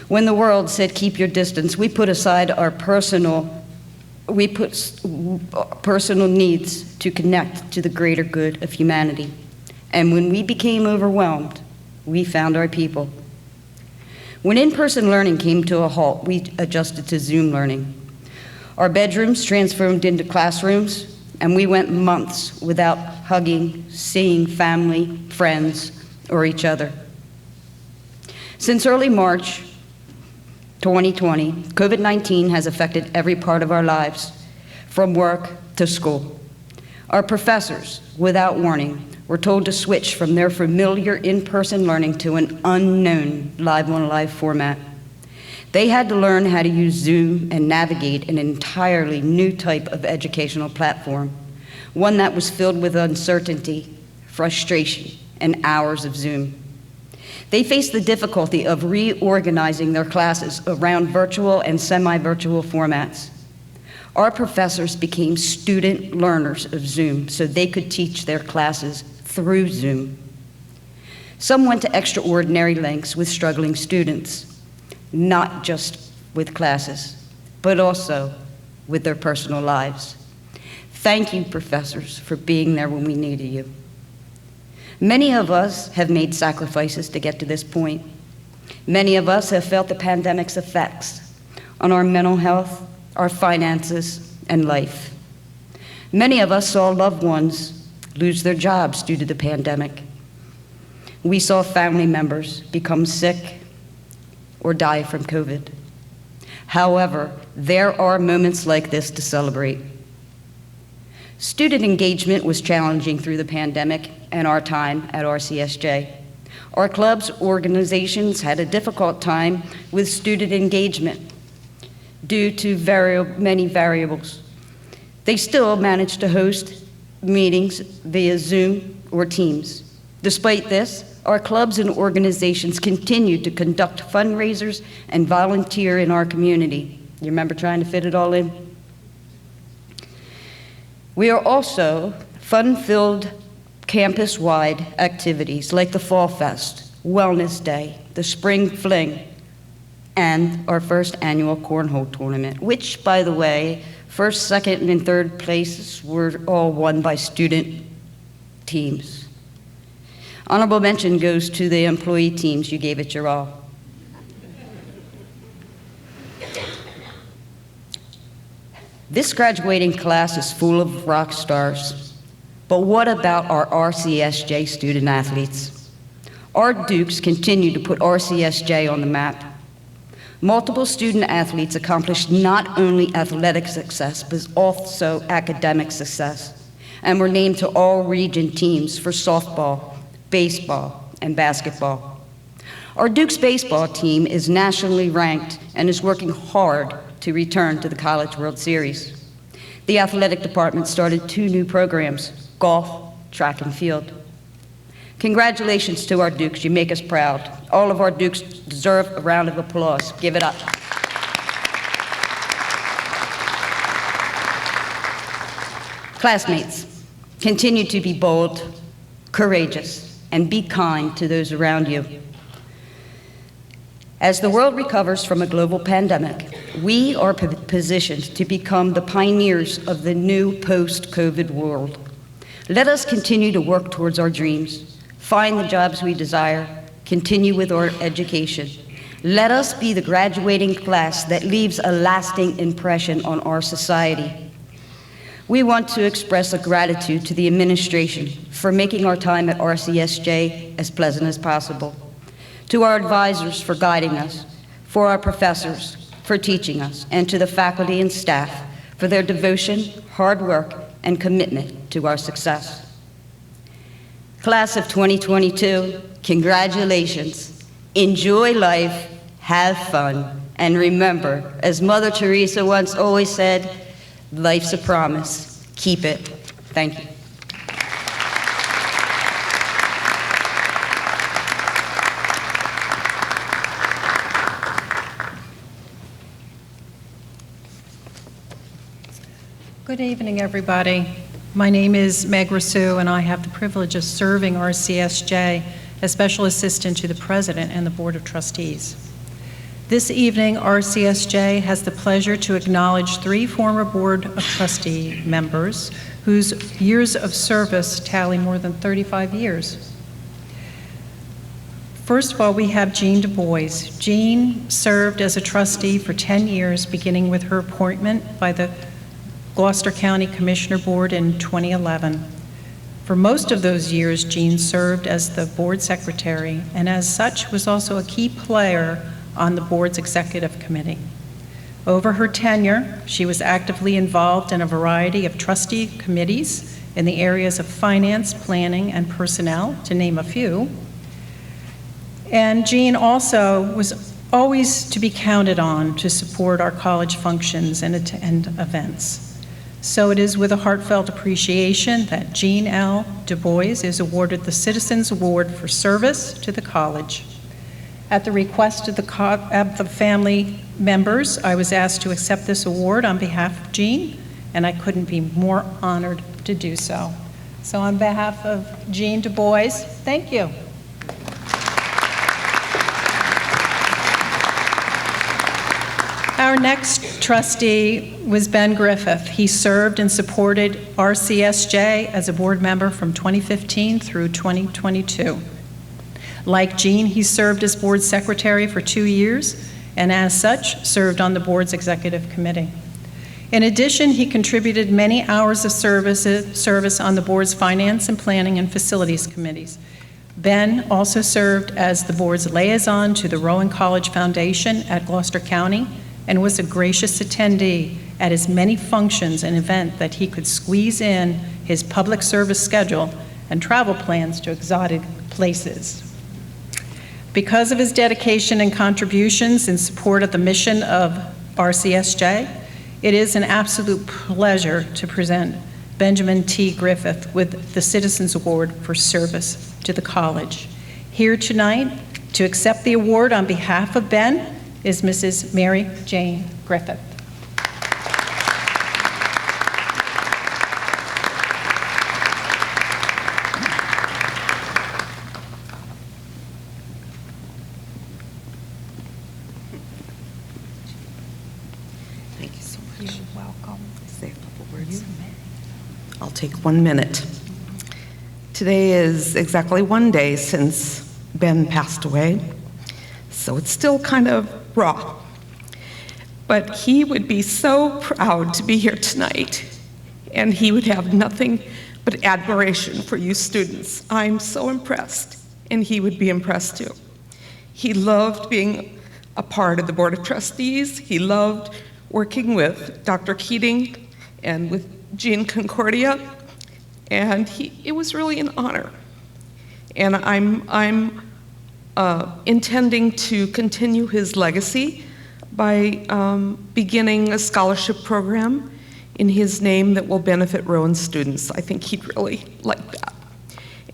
When the world said keep your distance, we put aside our personal we put personal needs to connect to the greater good of humanity. And when we became overwhelmed, we found our people. When in-person learning came to a halt, we adjusted to Zoom learning. Our bedrooms transformed into classrooms, and we went months without hugging, seeing family, friends, or each other. Since early March 2020, COVID-19 has affected every part of our lives, from work to school. Our professors, without warning, were told to switch from their familiar in-person learning to an unknown live-on-live format. They had to learn how to use Zoom and navigate an entirely new type of educational platform, one that was filled with uncertainty, frustration, and hours of Zoom. They faced the difficulty of reorganizing their classes around virtual and semi-virtual formats. Our professors became student learners of Zoom so they could teach their classes through Zoom. Some went to extraordinary lengths with struggling students, not just with classes, but also with their personal lives. Thank you, professors, for being there when we needed you. Many of us have made sacrifices to get to this point. Many of us have felt the pandemic's effects on our mental health, our finances, and life. Many of us saw loved ones lose their jobs due to the pandemic. We saw family members become sick or die from COVID. However, there are moments like this to celebrate. Student engagement was challenging through the pandemic and our time at RCSJ. Our club's organizations had a difficult time with student engagement due to many variables. They still managed to host meetings via Zoom or Teams. Despite this, our clubs and organizations continued to conduct fundraisers and volunteer in our community. You remember trying to fit it all in? We are also fun-filled campus-wide activities like the Fall Fest, Wellness Day, the Spring Fling, and our first annual cornhole tournament, which, by the way, first, second, and third places were all won by student teams. Honorable mention goes to the employee teams. You gave it your all. This graduating class is full of rock stars, but what about our RCSJ student athletes? Our Dukes continue to put RCSJ on the map. Multiple student athletes accomplished not only athletic success, but also academic success, and were named to all region teams for softball, baseball, and basketball. Our Dukes baseball team is nationally ranked and is working hard to return to the College World Series. The athletic department started 2 new programs, golf, track, and field. Congratulations to our Dukes. You make us proud. All of our Dukes deserve a round of applause. Give it up. Classmates, continue to be bold, courageous, and be kind to those around you. As the world recovers from a global pandemic, we are positioned to become the pioneers of the new post-COVID world. Let us continue to work towards our dreams, find the jobs we desire, continue with our education. Let us be the graduating class that leaves a lasting impression on our society. We want to express a gratitude to the administration for making our time at RCSJ as pleasant as possible, to our advisors for guiding us, for our professors for teaching us, and to the faculty and staff for their devotion, hard work, and commitment to our success. Class of 2022, congratulations. Enjoy life, have fun, and remember, as Mother Teresa once always said, life's a promise. Keep it. Thank you. Good evening, everybody. My name is Meg Rousseau, and I have the privilege of serving RCSJ as Special Assistant to the President and the Board of Trustees. This evening, RCSJ has the pleasure to acknowledge 3 former Board of Trustee members whose years of service tally more than 35 years. First of all, we have Jean Du Bois. Jean served as a trustee for 10 years, beginning with her appointment by the Gloucester County Commissioner Board in 2011. For most of those years, Jean served as the board secretary, and as such was also a key player on the board's executive committee. Over her tenure, she was actively involved in a variety of trustee committees in the areas of finance, planning, and personnel, to name a few. And Jean also was always to be counted on to support our college functions and attend events. So it is with a heartfelt appreciation that Jean L. Du Bois is awarded the Citizens Award for Service to the college. At the request of the family members, I was asked to accept this award on behalf of Jean, and I couldn't be more honored to do so. So on behalf of Jean Du Bois, thank you. Our next trustee was Ben Griffith. He served and supported RCSJ as a board member from 2015 through 2022. Like Jean, he served as board secretary for 2 years, and as such, served on the board's executive committee. In addition, he contributed many hours of service on the board's finance and planning and facilities committees. Ben also served as the board's liaison to the Rowan College Foundation at Gloucester County, and was a gracious attendee at as many functions and events that he could squeeze in his public service schedule and travel plans to exotic places. Because of his dedication and contributions in support of the mission of RCSJ, it is an absolute pleasure to present Benjamin T. Griffith with the Citizens Award for Service to the college. Here tonight to accept the award on behalf of Ben is Mrs. Mary Jane Griffith. Thank you so much. You're welcome. Say a couple words. I'll take 1 minute. Today is exactly 1 day since Ben passed away, so it's still kind of raw. But he would be so proud to be here tonight, and he would have nothing but admiration for you students. I'm so impressed, and he would be impressed too. He loved being a part of the Board of Trustees. He loved working with Dr. Keating and with Jean Concordia, and it was really an honor. And I'm intending to continue his legacy by beginning a scholarship program in his name that will benefit Rowan students. I think he'd really like that.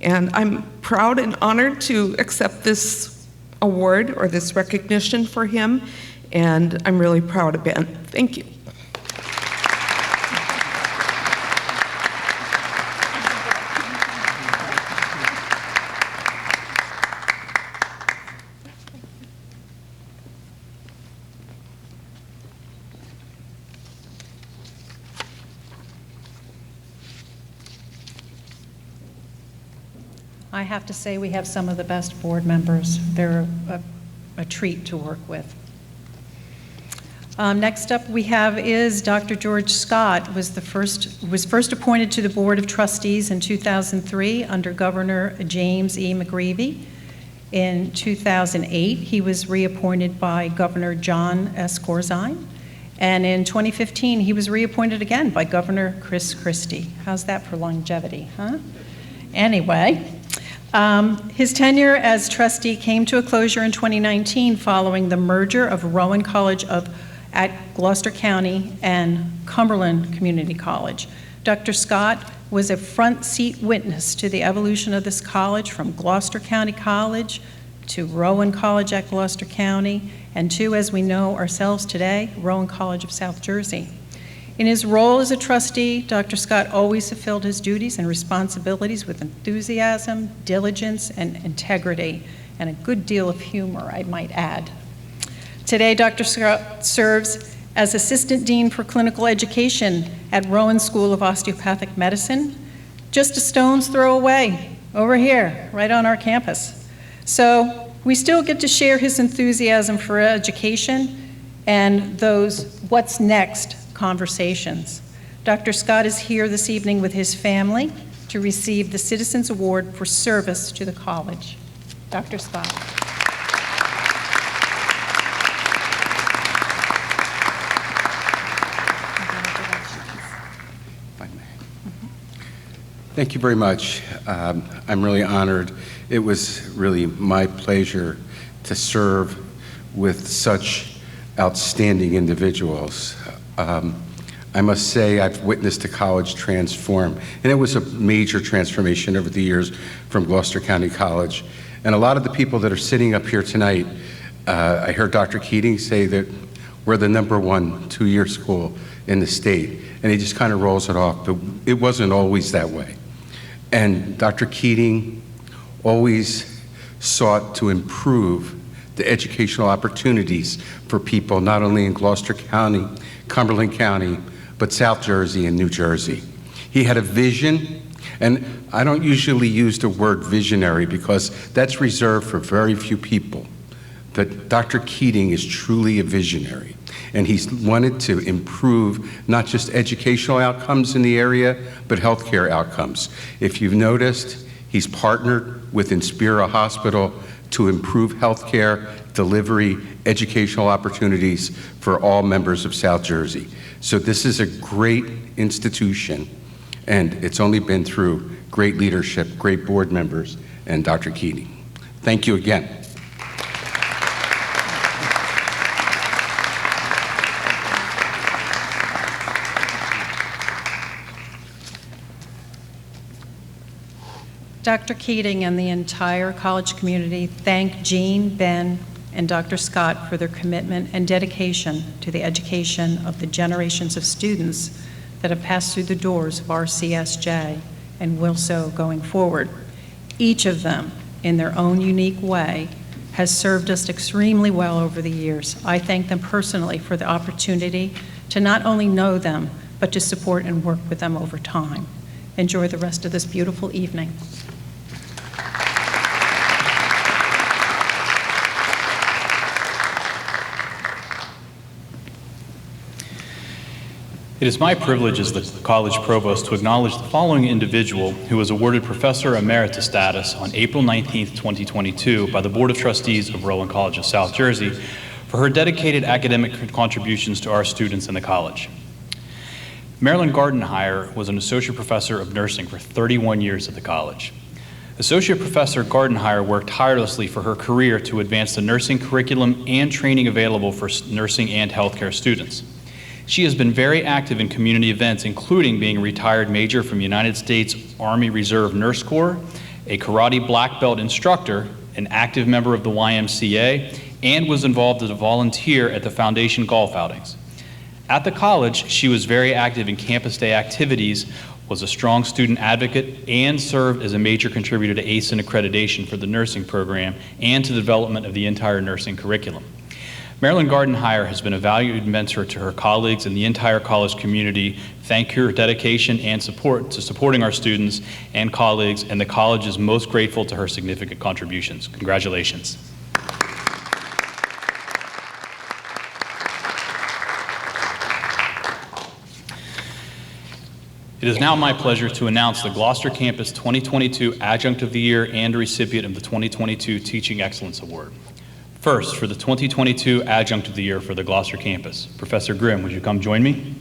And I'm proud and honored to accept this award or this recognition for him, and I'm really proud of Ben. Thank you. I have to say we have some of the best board members. They're a treat to work with. Next up we have is Dr. George Scott, was first appointed to the Board of Trustees in 2003 under Governor James E. McGreevey. In 2008, he was reappointed by Governor John S. Corzine. And in 2015, he was reappointed again by Governor Chris Christie. How's that for longevity, huh? Anyway, his tenure as trustee came to a closure in 2019 following the merger of Rowan College at Gloucester County and Cumberland Community College. Dr. Scott was a front seat witness to the evolution of this college from Gloucester County College to Rowan College at Gloucester County, and to, as we know ourselves today, Rowan College of South Jersey. In his role as a trustee, Dr. Scott always fulfilled his duties and responsibilities with enthusiasm, diligence, and integrity, and a good deal of humor, I might add. Today, Dr. Scott serves as Assistant Dean for Clinical Education at Rowan School of Osteopathic Medicine, just a stone's throw away, over here, right on our campus. So we still get to share his enthusiasm for education and those what's next conversations. Dr. Scott is here this evening with his family to receive the Citizens Award for service to the college. Dr. Scott. Thank you very much. I'm really honored. It was really my pleasure to serve with such outstanding individuals. I must say I've witnessed the college transform, and it was a major transformation over the years from Gloucester County College. And a lot of the people that are sitting up here tonight, I heard Dr. Keating say that we're the #1 two-year school in the state, and he just kind of rolls it off, but it wasn't always that way. And Dr. Keating always sought to improve the educational opportunities for people, not only in Gloucester County, Cumberland County, but South Jersey and New Jersey. He had a vision, and I don't usually use the word visionary because that's reserved for very few people. But Dr. Keating is truly a visionary, and he's wanted to improve not just educational outcomes in the area, but healthcare outcomes. If you've noticed, he's partnered with Inspira Hospital to improve healthcare delivery, educational opportunities for all members of South Jersey. So this is a great institution, and it's only been through great leadership, great board members, and Dr. Keating. Thank you again. Dr. Keating and the entire college community thank Jean, Ben, and Dr. Scott for their commitment and dedication to the education of the generations of students that have passed through the doors of RCSJ and will so going forward. Each of them, in their own unique way, has served us extremely well over the years. I thank them personally for the opportunity to not only know them, but to support and work with them over time. Enjoy the rest of this beautiful evening. It is my privilege as the college provost to acknowledge the following individual who was awarded Professor Emeritus status on April 19, 2022 by the Board of Trustees of Rowan College of South Jersey for her dedicated academic contributions to our students in the college. Marilyn Gardenhire was an associate professor of nursing for 31 years at the college. Associate Professor Gardenhire worked tirelessly for her career to advance the nursing curriculum and training available for nursing and healthcare students. She has been very active in community events, including being a retired major from United States Army Reserve Nurse Corps, a karate black belt instructor, an active member of the YMCA, and was involved as a volunteer at the Foundation golf outings. At the college, she was very active in campus day activities, was a strong student advocate, and served as a major contributor to ACEN accreditation for the nursing program and to the development of the entire nursing curriculum. Marilyn Gardenhire has been a valued mentor to her colleagues and the entire college community. Thank her dedication and support to supporting our students and colleagues, and the college is most grateful to her significant contributions. Congratulations. It is now my pleasure to announce the Gloucester Campus 2022 Adjunct of the Year and a recipient of the 2022 Teaching Excellence Award. First, for the 2022 Adjunct of the Year for the Gloucester Campus, Professor Grimm, would you come join me?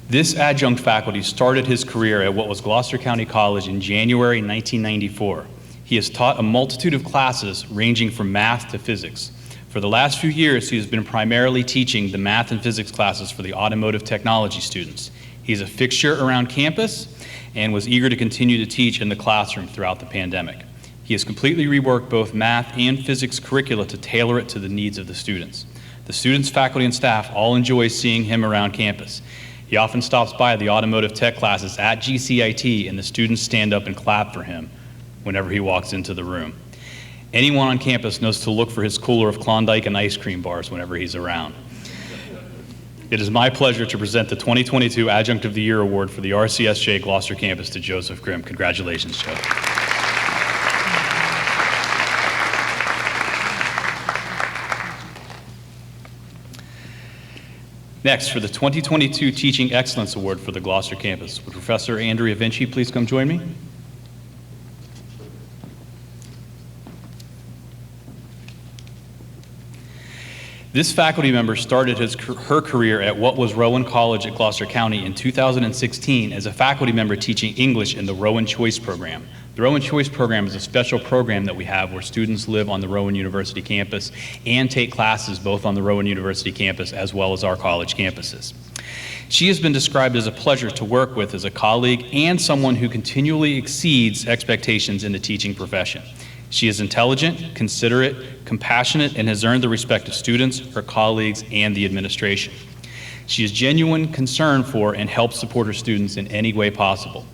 This adjunct faculty started his career at what was Gloucester County College in January 1994. He has taught a multitude of classes ranging from math to physics. For the last few years, he has been primarily teaching the math and physics classes for the automotive technology students. He's a fixture around campus and was eager to continue to teach in the classroom throughout the pandemic. He has completely reworked both math and physics curricula to tailor it to the needs of the students. The students, faculty, and staff all enjoy seeing him around campus. He often stops by the automotive tech classes at GCIT, and the students stand up and clap for him whenever he walks into the room. Anyone on campus knows to look for his cooler of Klondike and ice cream bars whenever he's around. It is my pleasure to present the 2022 Adjunct of the Year Award for the RCSJ Gloucester campus to Joseph Grimm. Congratulations, Joe. Next, for the 2022 Teaching Excellence Award for the Gloucester campus, would Professor Andrea Vinci please come join me? This faculty member started her career at what was Rowan College at Gloucester County in 2016 as a faculty member teaching English in the Rowan Choice Program. The Rowan Choice Program is a special program that we have where students live on the Rowan University campus and take classes both on the Rowan University campus as well as our college campuses. She has been described as a pleasure to work with as a colleague and someone who continually exceeds expectations in the teaching profession. She is intelligent, considerate, compassionate, and has earned the respect of students, her colleagues, and the administration. She has genuine concern for and helps support her students in any way possible.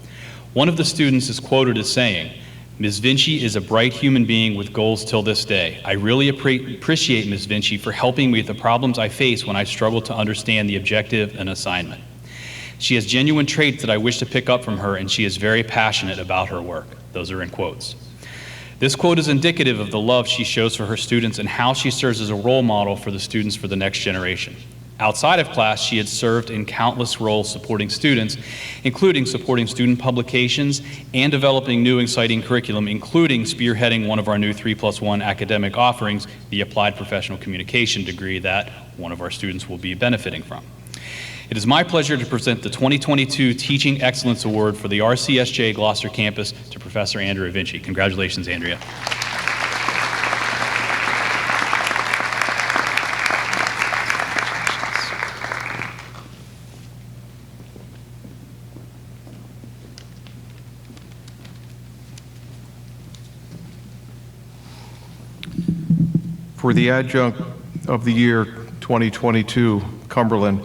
One of the students is quoted as saying, "Ms. Vinci is a bright human being with goals till this day. I really appreciate Ms. Vinci for helping me with the problems I face when I struggle to understand the objective and assignment. She has genuine traits that I wish to pick up from her, and she is very passionate about her work." Those are in quotes. This quote is indicative of the love she shows for her students and how she serves as a role model for the students for the next generation. Outside of class, she had served in countless roles supporting students, including supporting student publications and developing new exciting curriculum, including spearheading one of our new 3+1 academic offerings, the Applied Professional Communication degree that one of our students will be benefiting from. It is my pleasure to present the 2022 Teaching Excellence Award for the RCSJ Gloucester campus to Professor Andrea Vinci. Congratulations, Andrea. For the Adjunct of the Year 2022, Cumberland,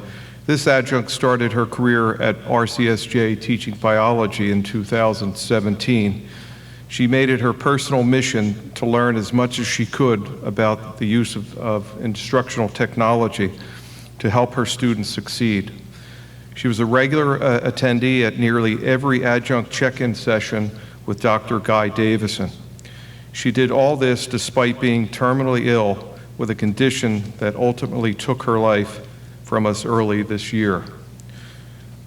this adjunct started her career at RCSJ teaching biology in 2017. She made it her personal mission to learn as much as she could about the use of instructional technology to help her students succeed. She was a regular attendee at nearly every adjunct check-in session with Dr. Guy Davison. She did all this despite being terminally ill with a condition that ultimately took her life from us early this year.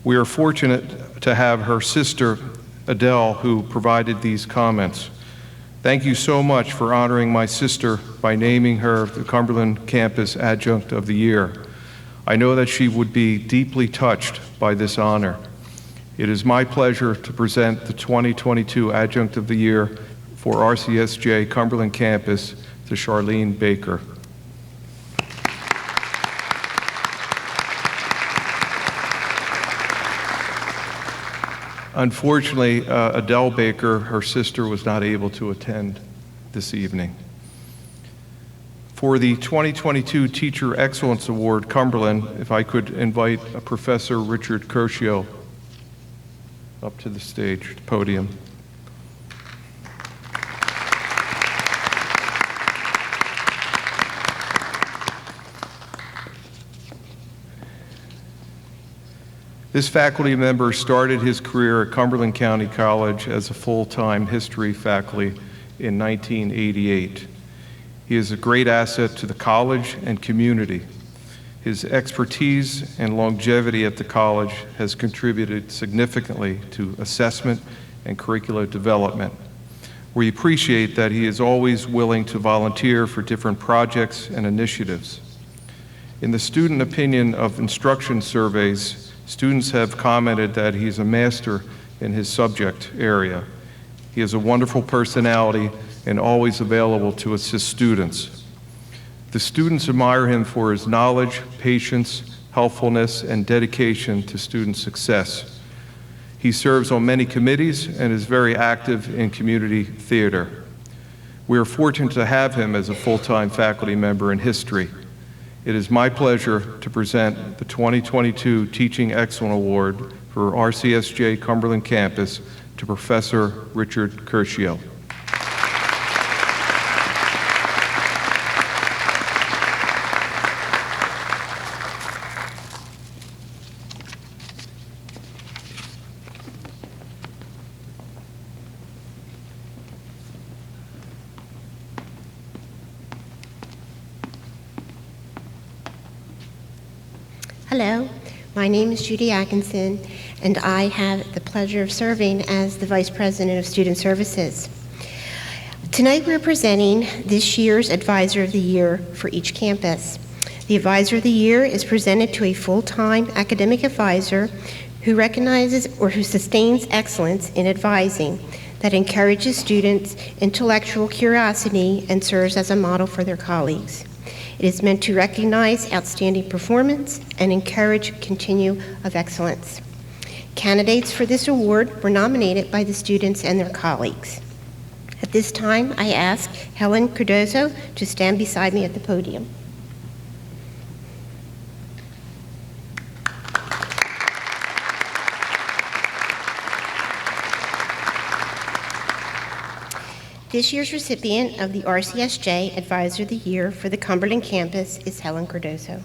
We are fortunate to have her sister, Adele, who provided these comments. Thank you so much for honoring my sister by naming her the Cumberland Campus Adjunct of the Year. I know that she would be deeply touched by this honor. It is my pleasure to present the 2022 Adjunct of the Year for RCSJ Cumberland Campus to Charlene Baker. Unfortunately, Adele Baker, her sister, was not able to attend this evening. For the 2022 Teacher Excellence Award, Cumberland, if I could invite Professor Richard Cochio up to the stage, the podium. This faculty member started his career at Cumberland County College as a full-time history faculty in 1988. He is a great asset to the college and community. His expertise and longevity at the college has contributed significantly to assessment and curricular development. We appreciate that he is always willing to volunteer for different projects and initiatives. In the student opinion of instruction surveys, students have commented that he's a master in his subject area. He has a wonderful personality and always available to assist students. The students admire him for his knowledge, patience, helpfulness, and dedication to student success. He serves on many committees and is very active in community theater. We are fortunate to have him as a full-time faculty member in history. It is my pleasure to present the 2022 Teaching Excellence Award for RCSJ Cumberland Campus to Professor Richard Cochio. Hello, my name is Judy Atkinson, and I have the pleasure of serving as the Vice President of Student Services. Tonight we're presenting this year's Advisor of the Year for each campus. The Advisor of the Year is presented to a full-time academic advisor who recognizes or who sustains excellence in advising that encourages students' intellectual curiosity and serves as a model for their colleagues. It is meant to recognize outstanding performance and encourage continuum of excellence. Candidates for this award were nominated by the students and their colleagues. At this time, I ask Helen Cordoso to stand beside me at the podium. This year's recipient of the RCSJ Advisor of the Year for the Cumberland campus is Helen Cordoso.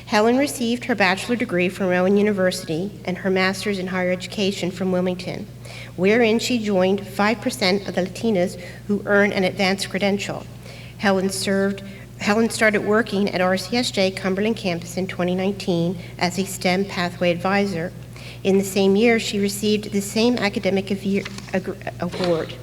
Helen received her bachelor degree from Rowan University and her master's in higher education from Wilmington, wherein she joined 5% of the Latinas who earn an advanced credential. Helen started working at RCSJ Cumberland campus in 2019 as a STEM pathway advisor. In the same year, she received the same academic award.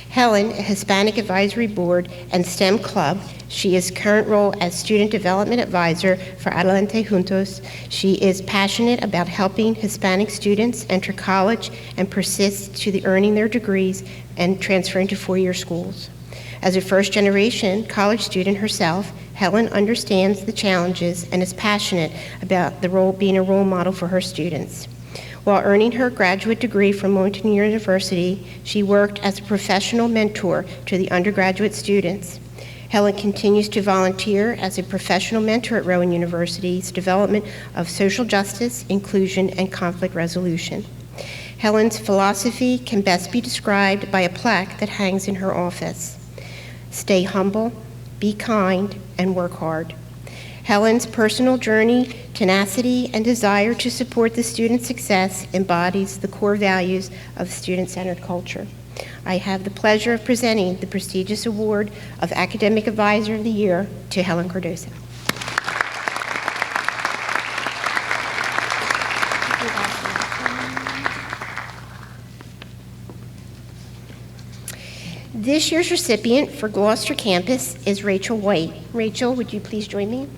Helen, Hispanic Advisory Board and STEM Club. She is current role as Student Development Advisor for Adelante Juntos. She is passionate about helping Hispanic students enter college and persist to the earning their degrees and transferring to four-year schools. As a first-generation college student herself, Helen understands the challenges and is passionate about being a role model for her students. While earning her graduate degree from Wilmington University, she worked as a professional mentor to the undergraduate students. Helen continues to volunteer as a professional mentor at Rowan University's development of social justice, inclusion, and conflict resolution. Helen's philosophy can best be described by a plaque that hangs in her office. Stay humble, be kind, and work hard. Helen's personal journey, tenacity, and desire to support the student's success embodies the core values of student-centered culture. I have the pleasure of presenting the prestigious award of Academic Advisor of the Year to Helen Cordoso. This year's recipient for Gloucester campus is Rachel White. Rachel, would you please join me?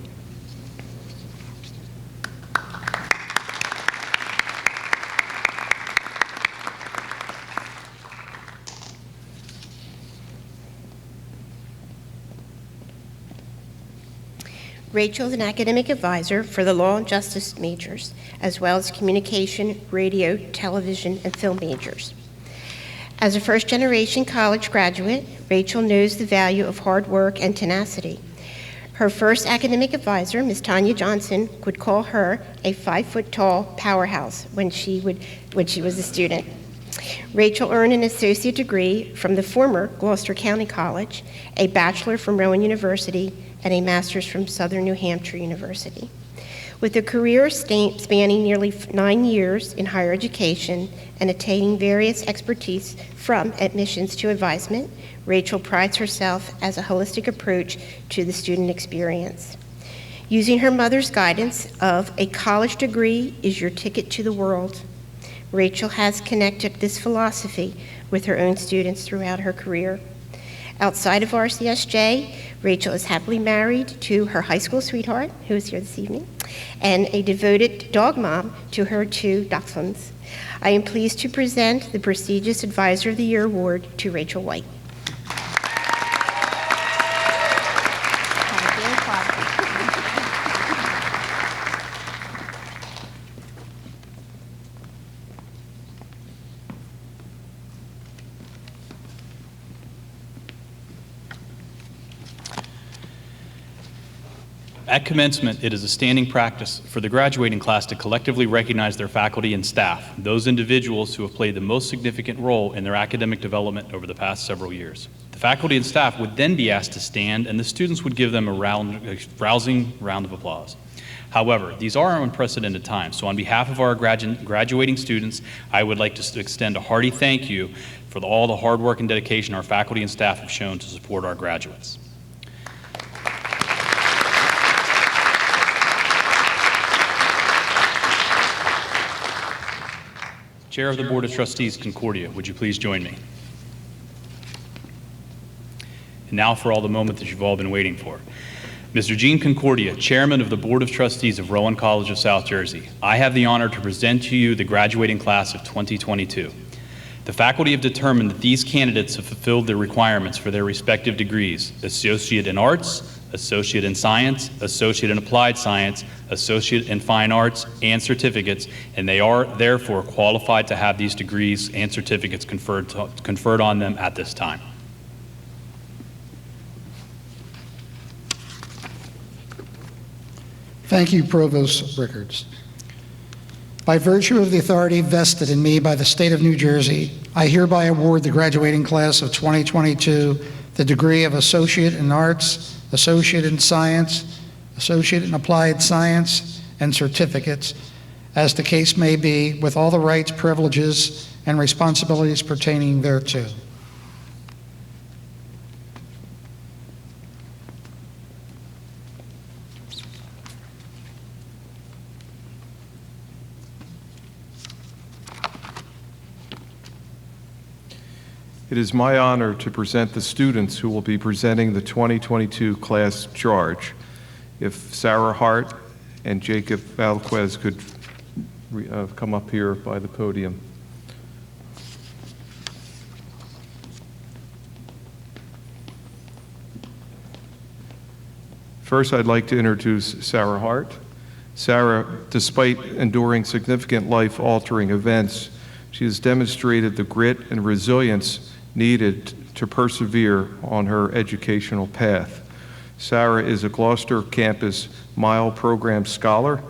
Rachel is an academic advisor for the law and justice majors, as well as communication, radio, television, and film majors. As a first-generation college graduate, Rachel knows the value of hard work and tenacity. Her first academic advisor, Ms. Tanya Johnson, would call her a 5-foot-tall powerhouse when she was a student. Rachel earned an associate degree from the former Gloucester County College, a bachelor from Rowan University, and a master's from Southern New Hampshire University. With a career spanning nearly 9 years in higher education and attaining various expertise from admissions to advisement, Rachel prides herself as a holistic approach to the student experience. Using her mother's guidance of a college degree is your ticket to the world, Rachel has connected this philosophy with her own students throughout her career. Outside of RCSJ, Rachel is happily married to her high school sweetheart, who is here this evening, and a devoted dog mom to her 2 dachshunds. I am pleased to present the prestigious Advisor of the Year award to Rachel White. At commencement, it is a standing practice for the graduating class to collectively recognize their faculty and staff, those individuals who have played the most significant role in their academic development over the past several years. The faculty and staff would then be asked to stand, and the students would give them a rousing round of applause. However, these are unprecedented times, so on behalf of our graduating students, I would like to extend a hearty thank you for all the hard work and dedication our faculty and staff have shown to support our graduates. Chair of the Board of Trustees, Concordia, would you please join me? And now for all the moment that you've all been waiting for. Mr. Gene Concordia, Chairman of the Board of Trustees of Rowan College of South Jersey, I have the honor to present to you the graduating class of 2022. The faculty have determined that these candidates have fulfilled the requirements for their respective degrees: Associate in Arts, Associate in Science, Associate in Applied Science, Associate in Fine Arts, and certificates, and they are therefore qualified to have these degrees and certificates conferred on them at this time. Thank you, Provost Rickards. By virtue of the authority vested in me by the state of New Jersey, I hereby award the graduating class of 2022 the degree of Associate in Arts, Associate in Science, Associate in Applied Science, and certificates, as the case may be, with all the rights, privileges, and responsibilities pertaining thereto. It is my honor to present the students who will be presenting the 2022 class charge. If Sarah Hart and Jacob Valquez could come up here by the podium. First, I'd like to introduce Sarah Hart. Sarah, despite enduring significant life-altering events, she has demonstrated the grit and resilience needed to persevere on her educational path. Sarah is a Gloucester campus Mile Program Scholar,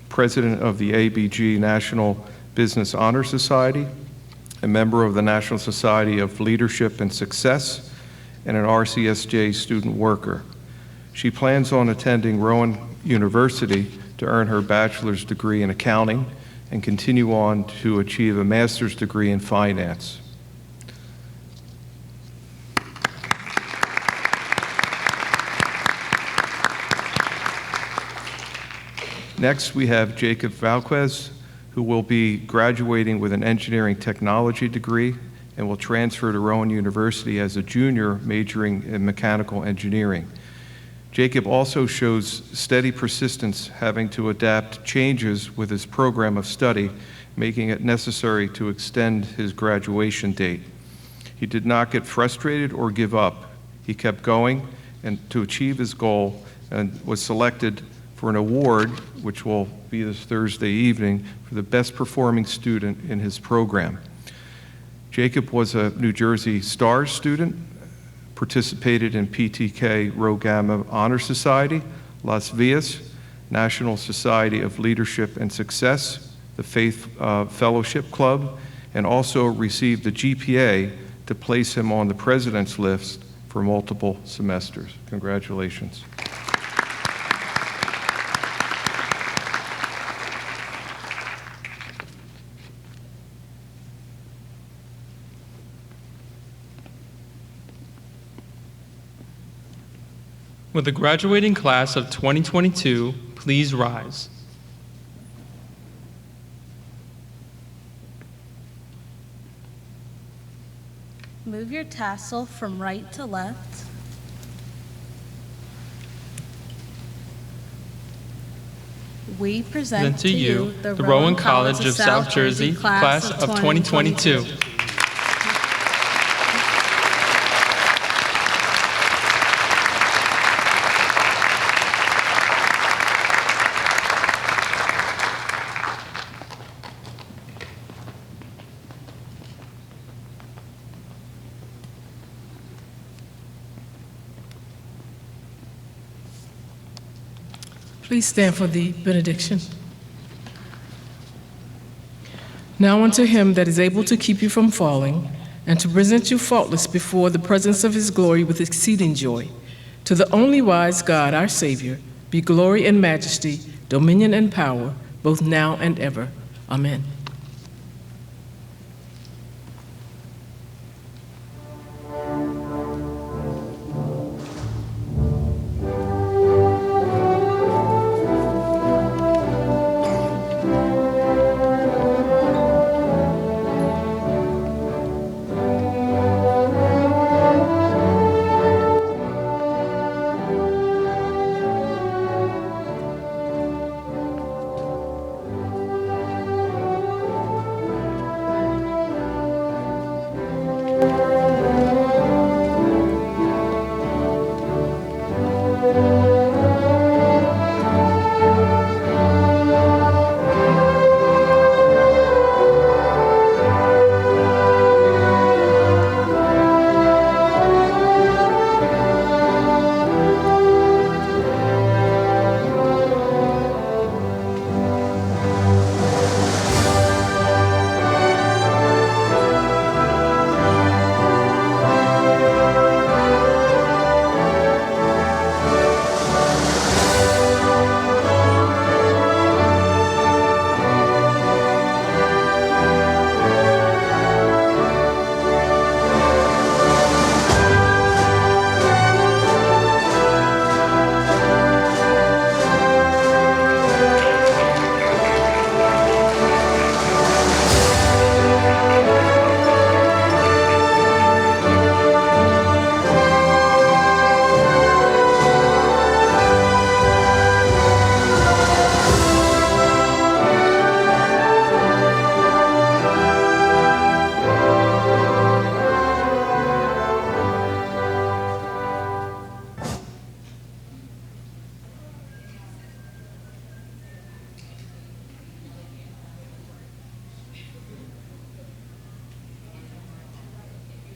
president of the ABG National Business Honor Society, a member of the National Society of Leadership and Success, and an RCSJ student worker. She plans on attending Rowan University to earn her bachelor's degree in accounting and continue on to achieve a master's degree in finance. Next, we have Jacob Valquez, who will be graduating with an engineering technology degree and will transfer to Rowan University as a junior majoring in mechanical engineering. Jacob also shows steady persistence, having to adapt changes with his program of study, making it necessary to extend his graduation date. He did not get frustrated or give up. He kept going and to achieve his goal and was selected for an award, which will be this Thursday evening, for the best performing student in his program. Jacob was a New Jersey STARS student, participated in PTK Rho Gamma Honor Society, Las Villas, National Society of Leadership and Success, the Faith Fellowship Club, and also received a GPA to place him on the president's list for multiple semesters. Congratulations. Will the graduating class of 2022 please rise? Move your tassel from right to left. We present to you the Rowan College of South Jersey class of 2022. Please stand for the benediction. Now unto him that is able to keep you from falling, and to present you faultless before the presence of his glory with exceeding joy, to the only wise God, our Savior, be glory and majesty, dominion and power, both now and ever. Amen.